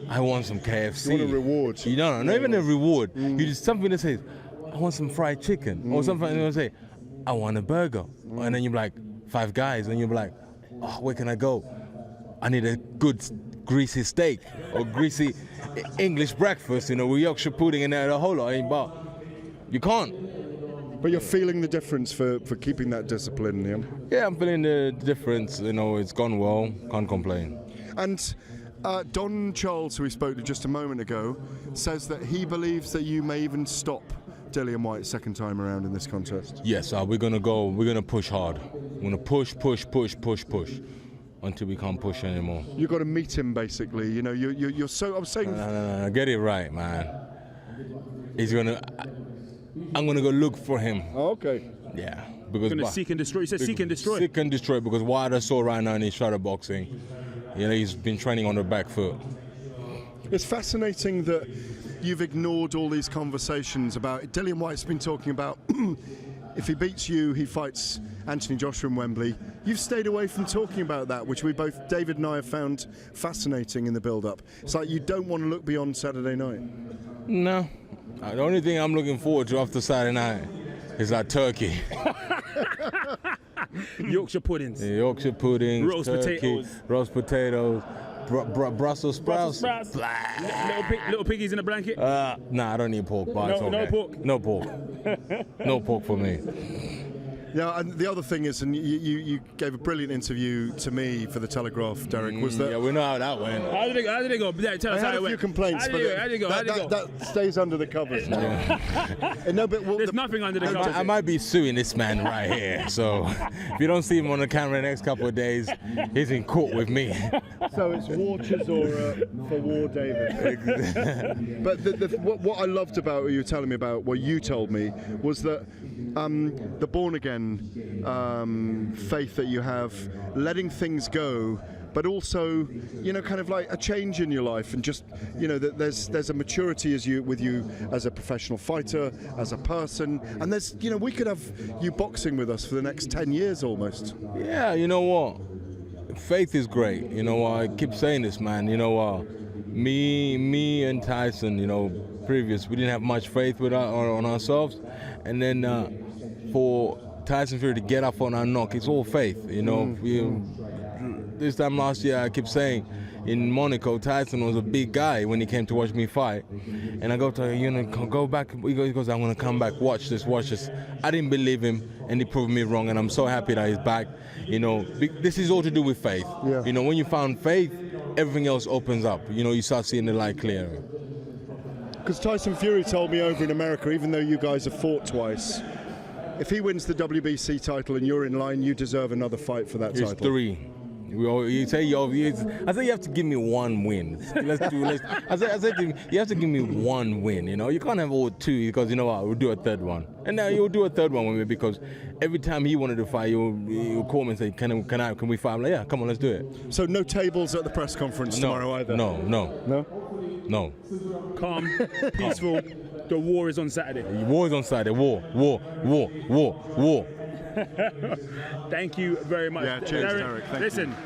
Speaker 12: I want some KFC.
Speaker 2: You want a reward.
Speaker 12: Not even a reward. You just something that says, I want some fried chicken. Or something, you say, I want a burger. And then you're like, Five Guys, and you're like, oh, where can I go? I need a good greasy steak or greasy English breakfast, with Yorkshire pudding and the whole lot. But you can't.
Speaker 2: But you're feeling the difference for keeping that discipline, yeah?
Speaker 12: Yeah, I'm feeling the difference. It's gone well. Can't complain.
Speaker 2: And Don Charles, who we spoke to just a moment ago, says that he believes that you may even stop Dillian Whyte second time around in this contest?
Speaker 12: Yes, we're gonna push hard. We're gonna push until we can't push anymore.
Speaker 2: You've got to meet him, basically. You know, you're so. I was saying.
Speaker 12: No, get it right, man. I'm gonna go look for him.
Speaker 2: Oh, okay.
Speaker 12: Yeah, because
Speaker 1: Going to seek and destroy. He said seek and destroy.
Speaker 12: Seek and destroy, because what I saw right now in his shadow boxing, you know, he's been training on the back foot.
Speaker 2: It's fascinating that you've ignored all these conversations about. Dillian Whyte's been talking about if he beats you, he fights Anthony Joshua in Wembley. You've stayed away from talking about that, which we both, David and I, have found fascinating in the build-up. It's like you don't want to look beyond Saturday night.
Speaker 12: No, the only thing I'm looking forward to after Saturday night is that turkey.
Speaker 1: Yorkshire puddings.
Speaker 12: Yeah, Yorkshire puddings,
Speaker 1: roast
Speaker 12: turkey,
Speaker 1: potatoes.
Speaker 12: roast potatoes, Brussels sprouts.
Speaker 1: Little piggies in a blanket.
Speaker 12: Nah, I don't need pork. But it's okay.
Speaker 1: No pork.
Speaker 12: No pork. No pork for me.
Speaker 2: Yeah, and the other thing is, and you gave a brilliant interview to me for the Telegraph, Dereck, was that...
Speaker 12: Yeah, we know how that went.
Speaker 1: How did it go? Yeah, tell us
Speaker 2: I
Speaker 1: how
Speaker 2: had
Speaker 1: it
Speaker 2: a few
Speaker 1: went.
Speaker 2: complaints,
Speaker 1: How did it go?
Speaker 2: that stays under the covers now. No, but
Speaker 1: There's nothing under the covers.
Speaker 12: I might be suing this man right here. So if you don't see him on the camera the next couple of days, he's in court with me.
Speaker 2: So it's War Chisora for War David. But what I loved about what you were telling me about, what you told me, was that the born again faith that you have, letting things go, but also, you know, kind of like a change in your life, and just, you know, that there's a maturity with you as a professional fighter, as a person, and there's, you know, we could have you boxing with us for the next 10 years almost.
Speaker 12: Yeah, you know what? Faith is great. You know, I keep saying this, man. You know, me and Tyson, you know, we didn't have much faith on ourselves, and then for Tyson Fury to get up on our knock, it's all faith. You know, this time last year, I kept saying in Monaco, Tyson was a big guy when he came to watch me fight, and I go to him, you know, go back. He goes, I'm gonna come back. Watch this. I didn't believe him, and he proved me wrong, and I'm so happy that he's back. You know, this is all to do with faith.
Speaker 2: Yeah.
Speaker 12: You know, when you found faith, everything else opens up. You know, you start seeing the light clearer.
Speaker 2: Because Tyson Fury told me over in America, even though you guys have fought twice, if he wins the WBC title and you're in line, you deserve another fight for that title.
Speaker 12: It's 3. I say you have to give me one win. I said you have to give me one win. You know, you can't have all 2, because you know what, we'll do a third one. And now you'll do a third one with me, because every time he wanted to fight, you'll call me and say, can we fight? I'm like, yeah, come on, let's do it.
Speaker 2: So no tables at the press conference tomorrow either?
Speaker 12: No.
Speaker 1: Calm, peaceful. The war is on Saturday.
Speaker 12: War is on Saturday. War.
Speaker 1: Thank you very much.
Speaker 2: Yeah, cheers, Dereck. Thank
Speaker 1: Listen,
Speaker 2: you.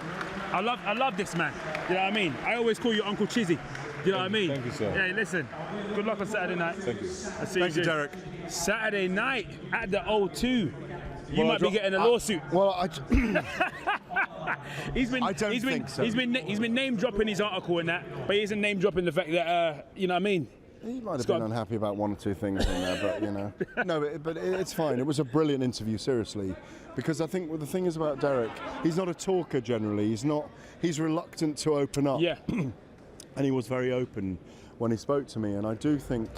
Speaker 1: I love this man. You know what I mean? I always call you Uncle Chizzy. You know what I mean?
Speaker 12: Thank you, sir.
Speaker 1: Hey, listen. Good luck on Saturday night.
Speaker 12: Thank you.
Speaker 1: I'll see
Speaker 2: Thank you,
Speaker 1: soon.
Speaker 2: Dereck.
Speaker 1: Saturday night at the O2. You might be getting a lawsuit. He's been name dropping his article and that, but he isn't name dropping the fact that you know what I mean.
Speaker 2: He might have been unhappy about 1 or 2 things in there, but you know, no, but it's fine. It was a brilliant interview, seriously, because I think the thing is about Dereck, he's not a talker generally. He's reluctant to open up.
Speaker 1: Yeah.
Speaker 2: And he was very open when he spoke to me, and I do think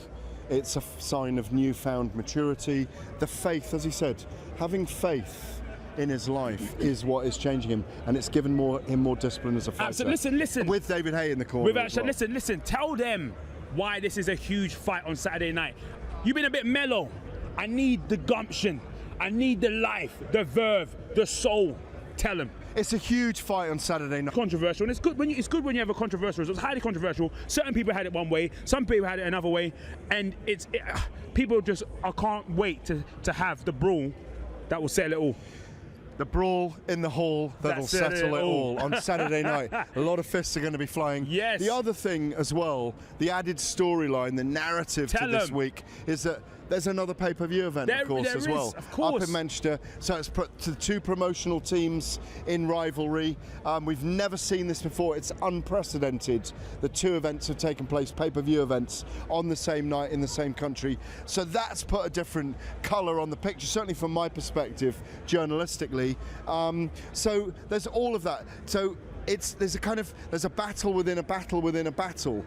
Speaker 2: it's a sign of newfound maturity. The faith, as he said, having faith in his life is what is changing him, and it's given him more discipline as a fighter.
Speaker 1: Absolutely. Listen.
Speaker 2: With David Haye in the corner.
Speaker 1: Listen. Tell them why this is a huge fight on Saturday night. You've been a bit mellow. I need the gumption. I need the life, the verve, the soul. Tell them.
Speaker 2: It's a huge fight on Saturday night.
Speaker 1: Controversial, and it's good when you have a controversial result. It's highly controversial. Certain people had it one way, some people had it another way, and people just can't wait to have the brawl that will settle it all.
Speaker 2: The brawl in the hall that'll settle it all on Saturday night. A lot of fists are going to be flying.
Speaker 1: Yes.
Speaker 2: The other thing as well, the added storyline, the narrative to this week is that there's another pay-per-view event, of course, as well.
Speaker 1: Of course.
Speaker 2: Up in Manchester. So it's put to 2 promotional teams in rivalry. We've never seen this before. It's unprecedented. The 2 events have taken place, pay-per-view events, on the same night in the same country. So that's put a different colour on the picture, certainly from my perspective, journalistically. So there's all of that. So there's a battle within a battle within a battle.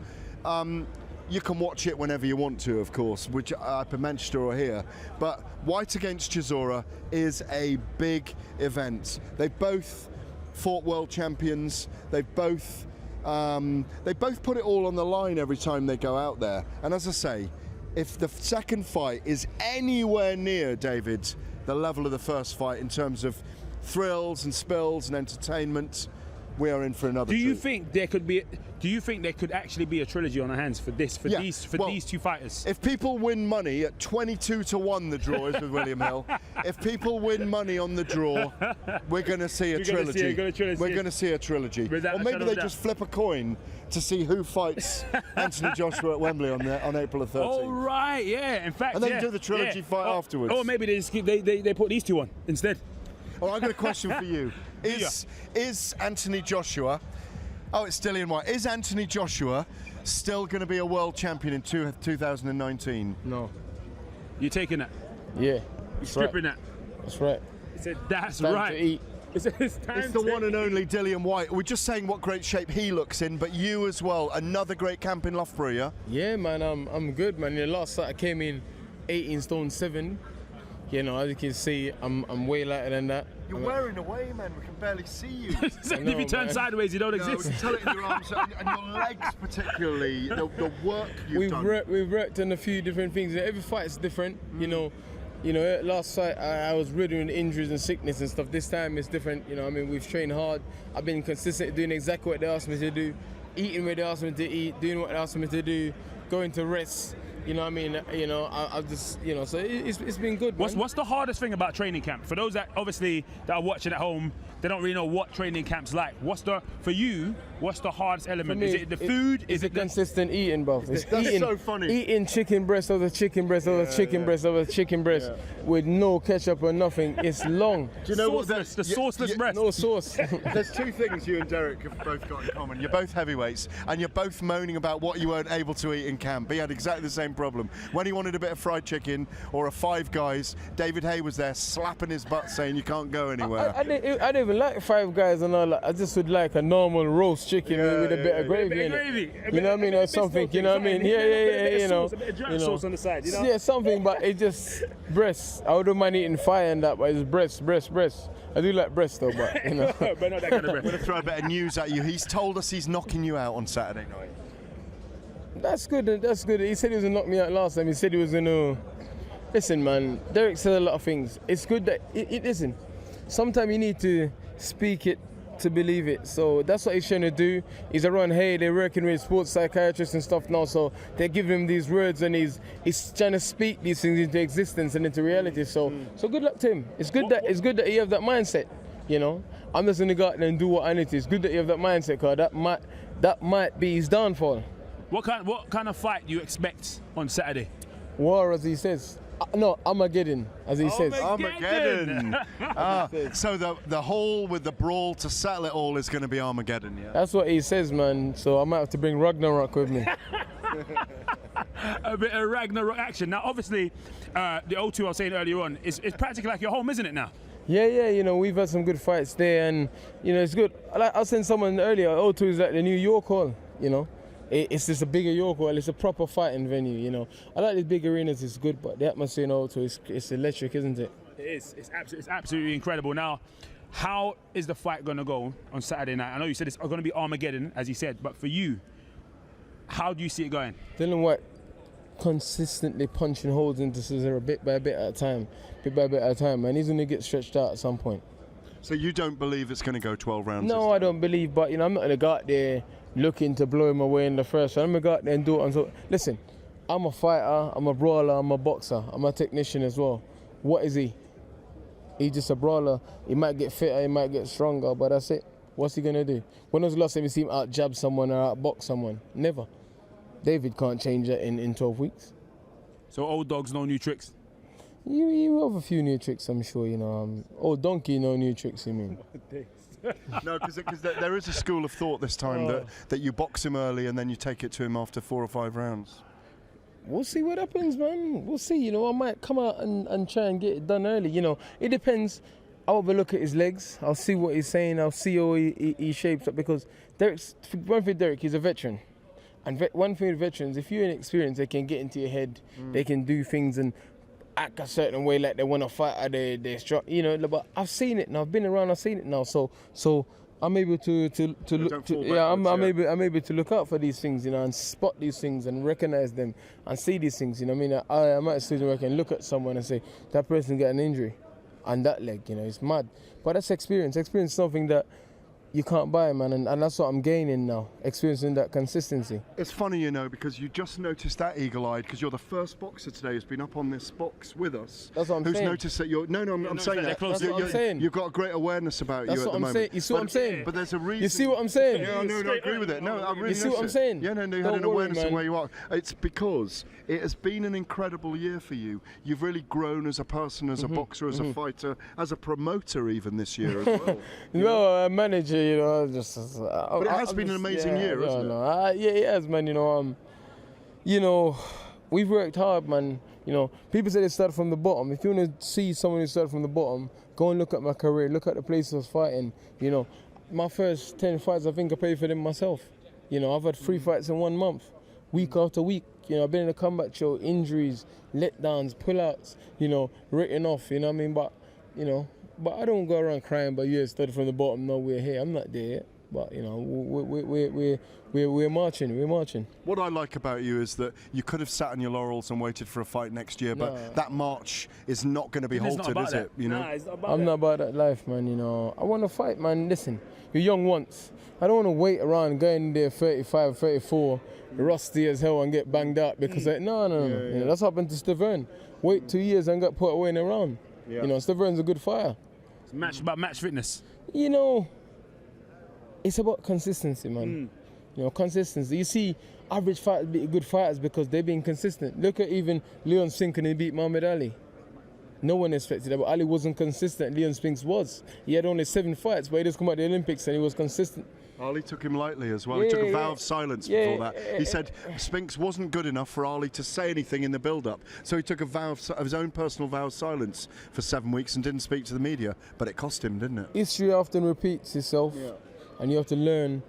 Speaker 2: you can watch it whenever you want to, of course, which up in Manchester or here. But Whyte against Chisora is a big event. They both fought world champions. They both put it all on the line every time they go out there. And as I say, if the second fight is anywhere near, David, the level of the first fight in terms of thrills and spills and entertainment, we are in for another.
Speaker 1: Do you think there could be? Do you think there could actually be a trilogy on our hands for this? These two fighters?
Speaker 2: If people win money at 22-1, the draw is with William Hill. If people win money on the draw, we're going to see a trilogy. We're going to see a trilogy. Or maybe they just flip a coin to see who fights Anthony Joshua at Wembley on April the 13th.
Speaker 1: Oh right, yeah. In fact,
Speaker 2: and then do the trilogy fight afterwards.
Speaker 1: Or maybe they put these two on instead.
Speaker 2: Oh, I've got a question for you. Is Anthony Joshua? Oh, it's Dillian Whyte. Is Anthony Joshua still going to be a world champion in 2019?
Speaker 9: No.
Speaker 1: You taking that?
Speaker 9: Yeah.
Speaker 1: You stripping that?
Speaker 9: That's right.
Speaker 1: He said, that's
Speaker 9: time
Speaker 1: right.
Speaker 9: To eat.
Speaker 1: It's
Speaker 2: the one and only Dillian Whyte. We're just saying what great shape he looks in, but you as well. Another great camp in Loughborough, yeah?
Speaker 9: Yeah, man. I'm good, man. The last night I came in 18 stone 7. You know, as you can see, I'm way lighter than that.
Speaker 2: You're wearing away, man. We can barely see you.
Speaker 1: If you turn sideways, you don't exist.
Speaker 2: We can tell it in your arms and your legs, particularly. The work you've done.
Speaker 9: We've worked on a few different things. Every fight is different. You know, last fight I was ridden with injuries and sickness and stuff. This time it's different. You know, I mean, we've trained hard. I've been consistent doing exactly what they asked me to do, eating what they asked me to eat, doing what they asked me to do, going to rest. You know what I mean? You know, I've just, you know, so it's been good, man.
Speaker 1: What's the hardest thing about training camp? For those that obviously that are watching at home, they don't really know what training camp's like. For you, what's the hardest element?
Speaker 9: Me,
Speaker 1: is it the food?
Speaker 9: Is it consistent eating, bro? It's
Speaker 2: That's
Speaker 9: eating,
Speaker 2: so funny.
Speaker 9: Eating chicken breast over chicken breast over chicken breast over chicken breast with no ketchup or nothing. It's long.
Speaker 2: Do you know what?
Speaker 1: The sauceless breast.
Speaker 9: No sauce.
Speaker 2: There's two things you and Dereck have both got in common. You're both heavyweights, and you're both moaning about what you weren't able to eat in camp. He had exactly the same problem. When he wanted a bit of fried chicken or a Five Guys, David Hay was there slapping his butt saying you can't go anywhere.
Speaker 9: I didn't even like Five Guys and all that. I just would like a normal roast chicken with a bit of gravy in it. You know what I mean? Or something, you know what I mean? Yeah, you know.
Speaker 1: A bit of dry sauce on the side, you know?
Speaker 9: Yeah, something, but it just breasts. I wouldn't mind eating fire and that, but it's breast. I do like breast though, but you know.
Speaker 1: But not that kind of breast.
Speaker 2: I'm going to throw a bit of news at you. He's told us he's knocking you out on Saturday night.
Speaker 9: That's good. He said he was going to knock me out last time. He said he was going to... Listen, man, Dereck said a lot of things. It's good that... Listen, sometimes you need to speak it to believe it. So that's what he's trying to do. He's around here, they're working with sports psychiatrists and stuff now, so they're giving him these words and he's trying to speak these things into existence and into reality. So good luck to him. It's good that he have that mindset, you know. I'm just going to go out there and do what I need to. It's good that he have that mindset, because that might be his downfall.
Speaker 1: What kind of fight do you expect on Saturday?
Speaker 9: War, as he says. No, Armageddon, as he says.
Speaker 2: Armageddon. So the whole with the brawl to settle it all is going to be Armageddon, yeah?
Speaker 9: That's what he says, man. So I might have to bring Ragnarok with me.
Speaker 1: A bit of Ragnarok action. Now, obviously, the O2 I was saying earlier on is practically like your home, isn't it now?
Speaker 9: Yeah, you know, we've had some good fights there, and, you know, it's good. I was saying someone earlier, O2 is like the new York Hall, you know. It's just a bigger York Hall. It's a proper fighting venue, you know. I like these big arenas, it's good, but the atmosphere in O2 it's electric, isn't it?
Speaker 1: It is. It's absolutely incredible. Now, how is the fight going to go on Saturday night? I know you said it's going to be Armageddon, as you said, but for you, how do you see it going?
Speaker 9: Dillian Whyte consistently punching holes into Chisora bit by bit at a time, and he's going to get stretched out at some point.
Speaker 2: So you don't believe it's going to go 12 rounds?
Speaker 9: No, I don't believe, but, you know, I'm not going to go out there looking to blow him away in the first round. I'm going to go out there and do it. And so, listen, I'm a fighter, I'm a brawler, I'm a boxer, I'm a technician as well. What is he? He's just a brawler. He might get fitter, he might get stronger, but that's it. What's he going to do? When was the last time you see him out-jab someone or out-box someone? Never. David can't change that in 12 weeks.
Speaker 1: So old dogs, no new tricks?
Speaker 9: You have a few new tricks, I'm sure, you know. Old donkey, no new tricks, you mean?
Speaker 2: No, because there is a school of thought this time that you box him early and then you take it to him after 4 or 5 rounds.
Speaker 9: We'll see what happens, man. We'll see. You know, I might come out and try and get it done early. You know, it depends. I'll have a look at his legs. I'll see what he's saying. I'll see how he shapes up, because one for Dereck, he's a veteran.
Speaker 13: And one thing with veterans, if you're inexperienced, they can get into your head. They can do things and act a certain way, like they want to fight or they're strong. You know, but I've seen it now. I've been around. I've seen it now. So I'm able to look. I'm able to look out for these things, you know, and spot these things and recognize them and see these things. You know, what I mean, I'm at a stage where I can look at someone and say that person got an injury on that leg. You know, it's mad. But that's experience. Experience is something that you can't buy, man, and that's what I'm gaining now, experiencing that consistency.
Speaker 2: It's funny, you know, because you just noticed that eagle-eyed, because you're the first boxer today who's been up on this box with us.
Speaker 13: That's what I'm
Speaker 2: saying.
Speaker 13: Who's
Speaker 2: noticed that you're... No, I'm saying that.
Speaker 13: That's what I'm saying.
Speaker 2: You've got a great awareness about you at the moment.
Speaker 13: Saying. You see what I'm saying?
Speaker 2: But there's a reason...
Speaker 13: You see what I'm saying?
Speaker 2: Yeah, no, I agree with it. No, I really
Speaker 13: You see what I'm saying?
Speaker 2: Yeah, no, you had an awareness of where you are. It's because it has been an incredible year for you. You've really grown as a person, as a boxer, as a fighter, as a promoter even this year as well.
Speaker 13: No, a manager, you know, just...
Speaker 2: But it has been an amazing year, hasn't it?
Speaker 13: Yeah, it has, man. You know, we've worked hard, man. You know, people say they start from the bottom. If you want to see someone who started from the bottom, go and look at my career. Look at the places I was fighting. You know, my first 10 fights, I think I paid for them myself. You know, I've had 3 fights in 1 month, week after week. You know, I've been in a combat show, injuries, letdowns, pullouts. You know, written off. You know what I mean? But I don't go around crying. But yeah, started from the bottom. No, we're here. I'm not there yet. But you know, we're marching. We're marching.
Speaker 2: What I like about you is that you could have sat on your laurels and waited for a fight next year, but that march is not going to be halted, is it? You know,
Speaker 13: I'm not about that life, man. You know, I want to fight, man. Listen, you're young once. I don't want to wait around going there 35, 34, rusty as hell and get banged up because no. You know, that's happened to Stavern. Wait 2 years and got put away in a round. You know, Stavern's a good fighter.
Speaker 1: It's about match fitness.
Speaker 13: You know. It's about consistency, man. You know, consistency. You see, average fighters be good fighters because they're being consistent. Look at even Leon Spinks when he beat Muhammad Ali. No one expected that, but Ali wasn't consistent. Leon Spinks was. He had only 7 fights, but he just come out the Olympics and he was consistent.
Speaker 2: Ali took him lightly as well. He took a vow of silence before that. He said Spinks wasn't good enough for Ali to say anything in the build-up, so he took a vow of his own personal vow of silence for 7 weeks and didn't speak to the media. But it cost him, didn't it?
Speaker 13: History often repeats itself. And you have to learn.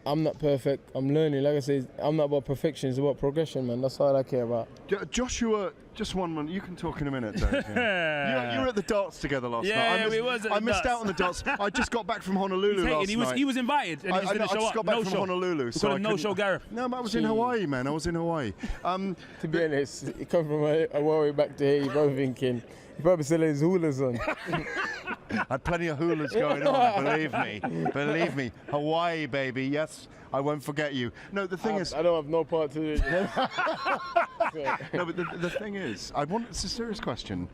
Speaker 13: I'm not perfect. I'm learning. Like I said, I'm not about perfection. It's about progression, man. That's all I care about.
Speaker 2: Joshua, just one minute. You can talk in a minute, Dave. You were at the darts together last night. I missed out on the darts. I just got back from Honolulu last night.
Speaker 1: He was invited. And
Speaker 2: I just got back from Honolulu.
Speaker 1: So no-show Gareth.
Speaker 2: No, but I was in Hawaii, man. I was in Hawaii.
Speaker 13: To be honest, he come from Hawaii back to here, you're probably thinking, he probably still has his hula's on.
Speaker 2: I had plenty of hulas going on, believe me. Hawaii, baby, yes, I won't forget you. No, the thing is...
Speaker 13: I don't have no part to it.
Speaker 2: No, but the thing is, it's a serious question.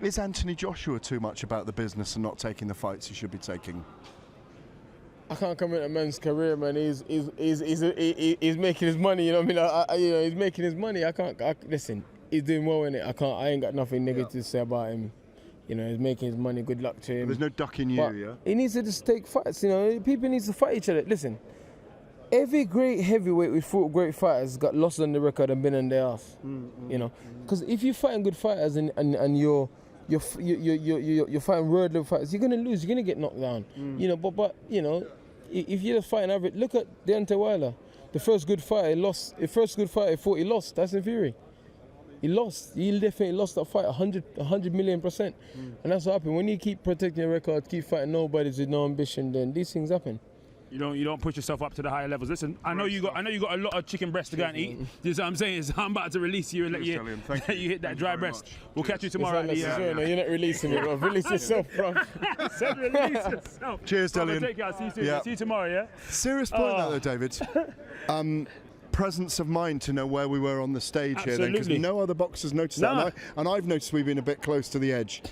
Speaker 2: Is Anthony Joshua too much about the business and not taking the fights he should be taking?
Speaker 13: I can't comment on a man's career, man. He's making his money, you know what I mean? You know, he's making his money. Listen, he's doing well in it. I ain't got nothing negative to say about him. You know, he's making his money. Good luck to him.
Speaker 2: There's no ducking you, yeah?
Speaker 13: He needs to just take fights, you know. People need to fight each other. Listen, every great heavyweight we fought great fighters got lost on the record and been on their ass. You know, because if you're fighting good fighters and you're fighting world-level fighters, you're gonna lose. You're gonna get knocked down. You know, but you know, if you're just fighting average, look at Deontay Wilder. The first good fight he lost. The first good fight he fought, he lost. Tyson Fury. He lost. He definitely lost that fight 100 million %. And that's what happened. When you keep protecting your record, keep fighting nobodies with no ambition, then these things happen.
Speaker 1: You don't push yourself up to the higher levels. Listen, I know you got a lot of chicken breast to go and eat. You know what I'm saying? I'm about to release you and let you hit that dry breast. We'll catch you tomorrow.
Speaker 13: No, you're not releasing me, bro. Release yourself, bro.
Speaker 1: Said release yourself.
Speaker 2: Cheers, Dillian.
Speaker 1: Take care. See you tomorrow, yeah?
Speaker 2: Serious point though, David. Presence of mind to know where we were on the stage here then, because no other boxers noticed that, and I've noticed we've been a bit close to the edge.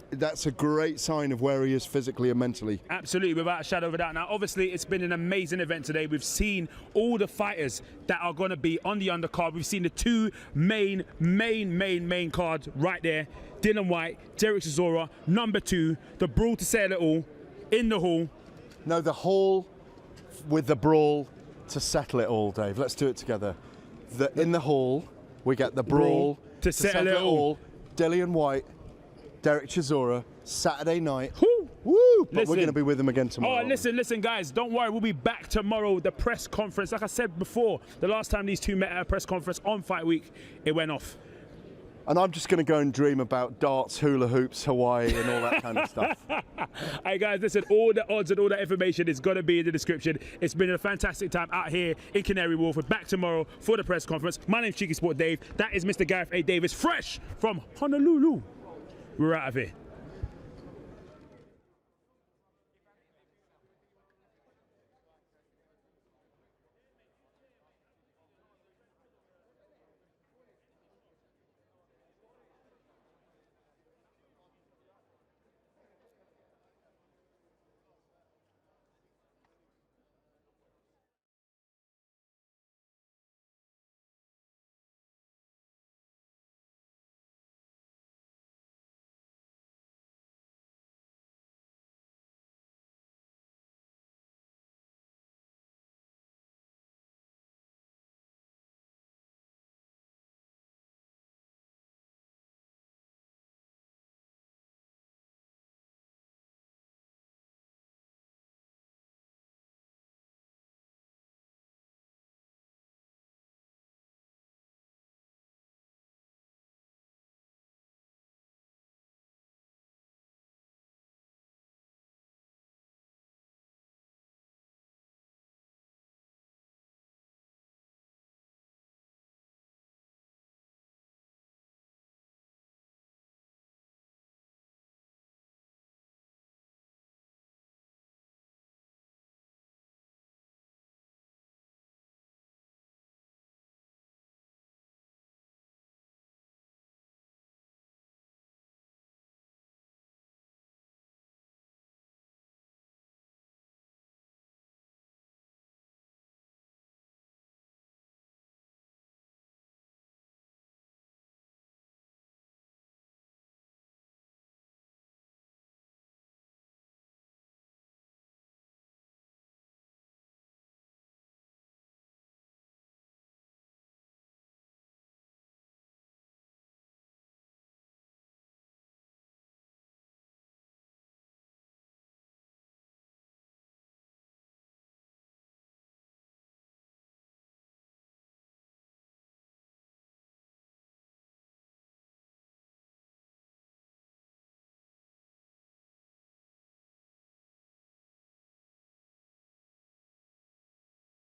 Speaker 2: That's a great sign of where he is physically and mentally.
Speaker 1: Absolutely, without a shadow of a doubt. Now, obviously, it's been an amazing event today. We've seen all the fighters that are going to be on the undercard. We've seen the 2 main cards right there. Dillian Whyte, Dereck Chisora, number 2, the brawl to settle it all, in the hall.
Speaker 2: No, the hall with the brawl to settle it all, Dave. Let's do it together. In the hall, we get the brawl to settle it all. Dillian Whyte, Dereck Chisora, Saturday night. Woo! But we're going to be with him again tomorrow.
Speaker 1: Oh, listen, guys, don't worry. We'll be back tomorrow. The press conference, like I said before, the last time these two met at a press conference on Fight Week, it went off.
Speaker 2: And I'm just going to go and dream about darts, hula hoops, Hawaii, and all that kind of stuff.
Speaker 1: Hey, guys, listen, all the odds and all that information is going to be in the description. It's been a fantastic time out here in Canary Wharf. We're back tomorrow for the press conference. My name's Cheeky Sport Dave. That is Mr. Gareth A. Davis, fresh from Honolulu. We're out of here.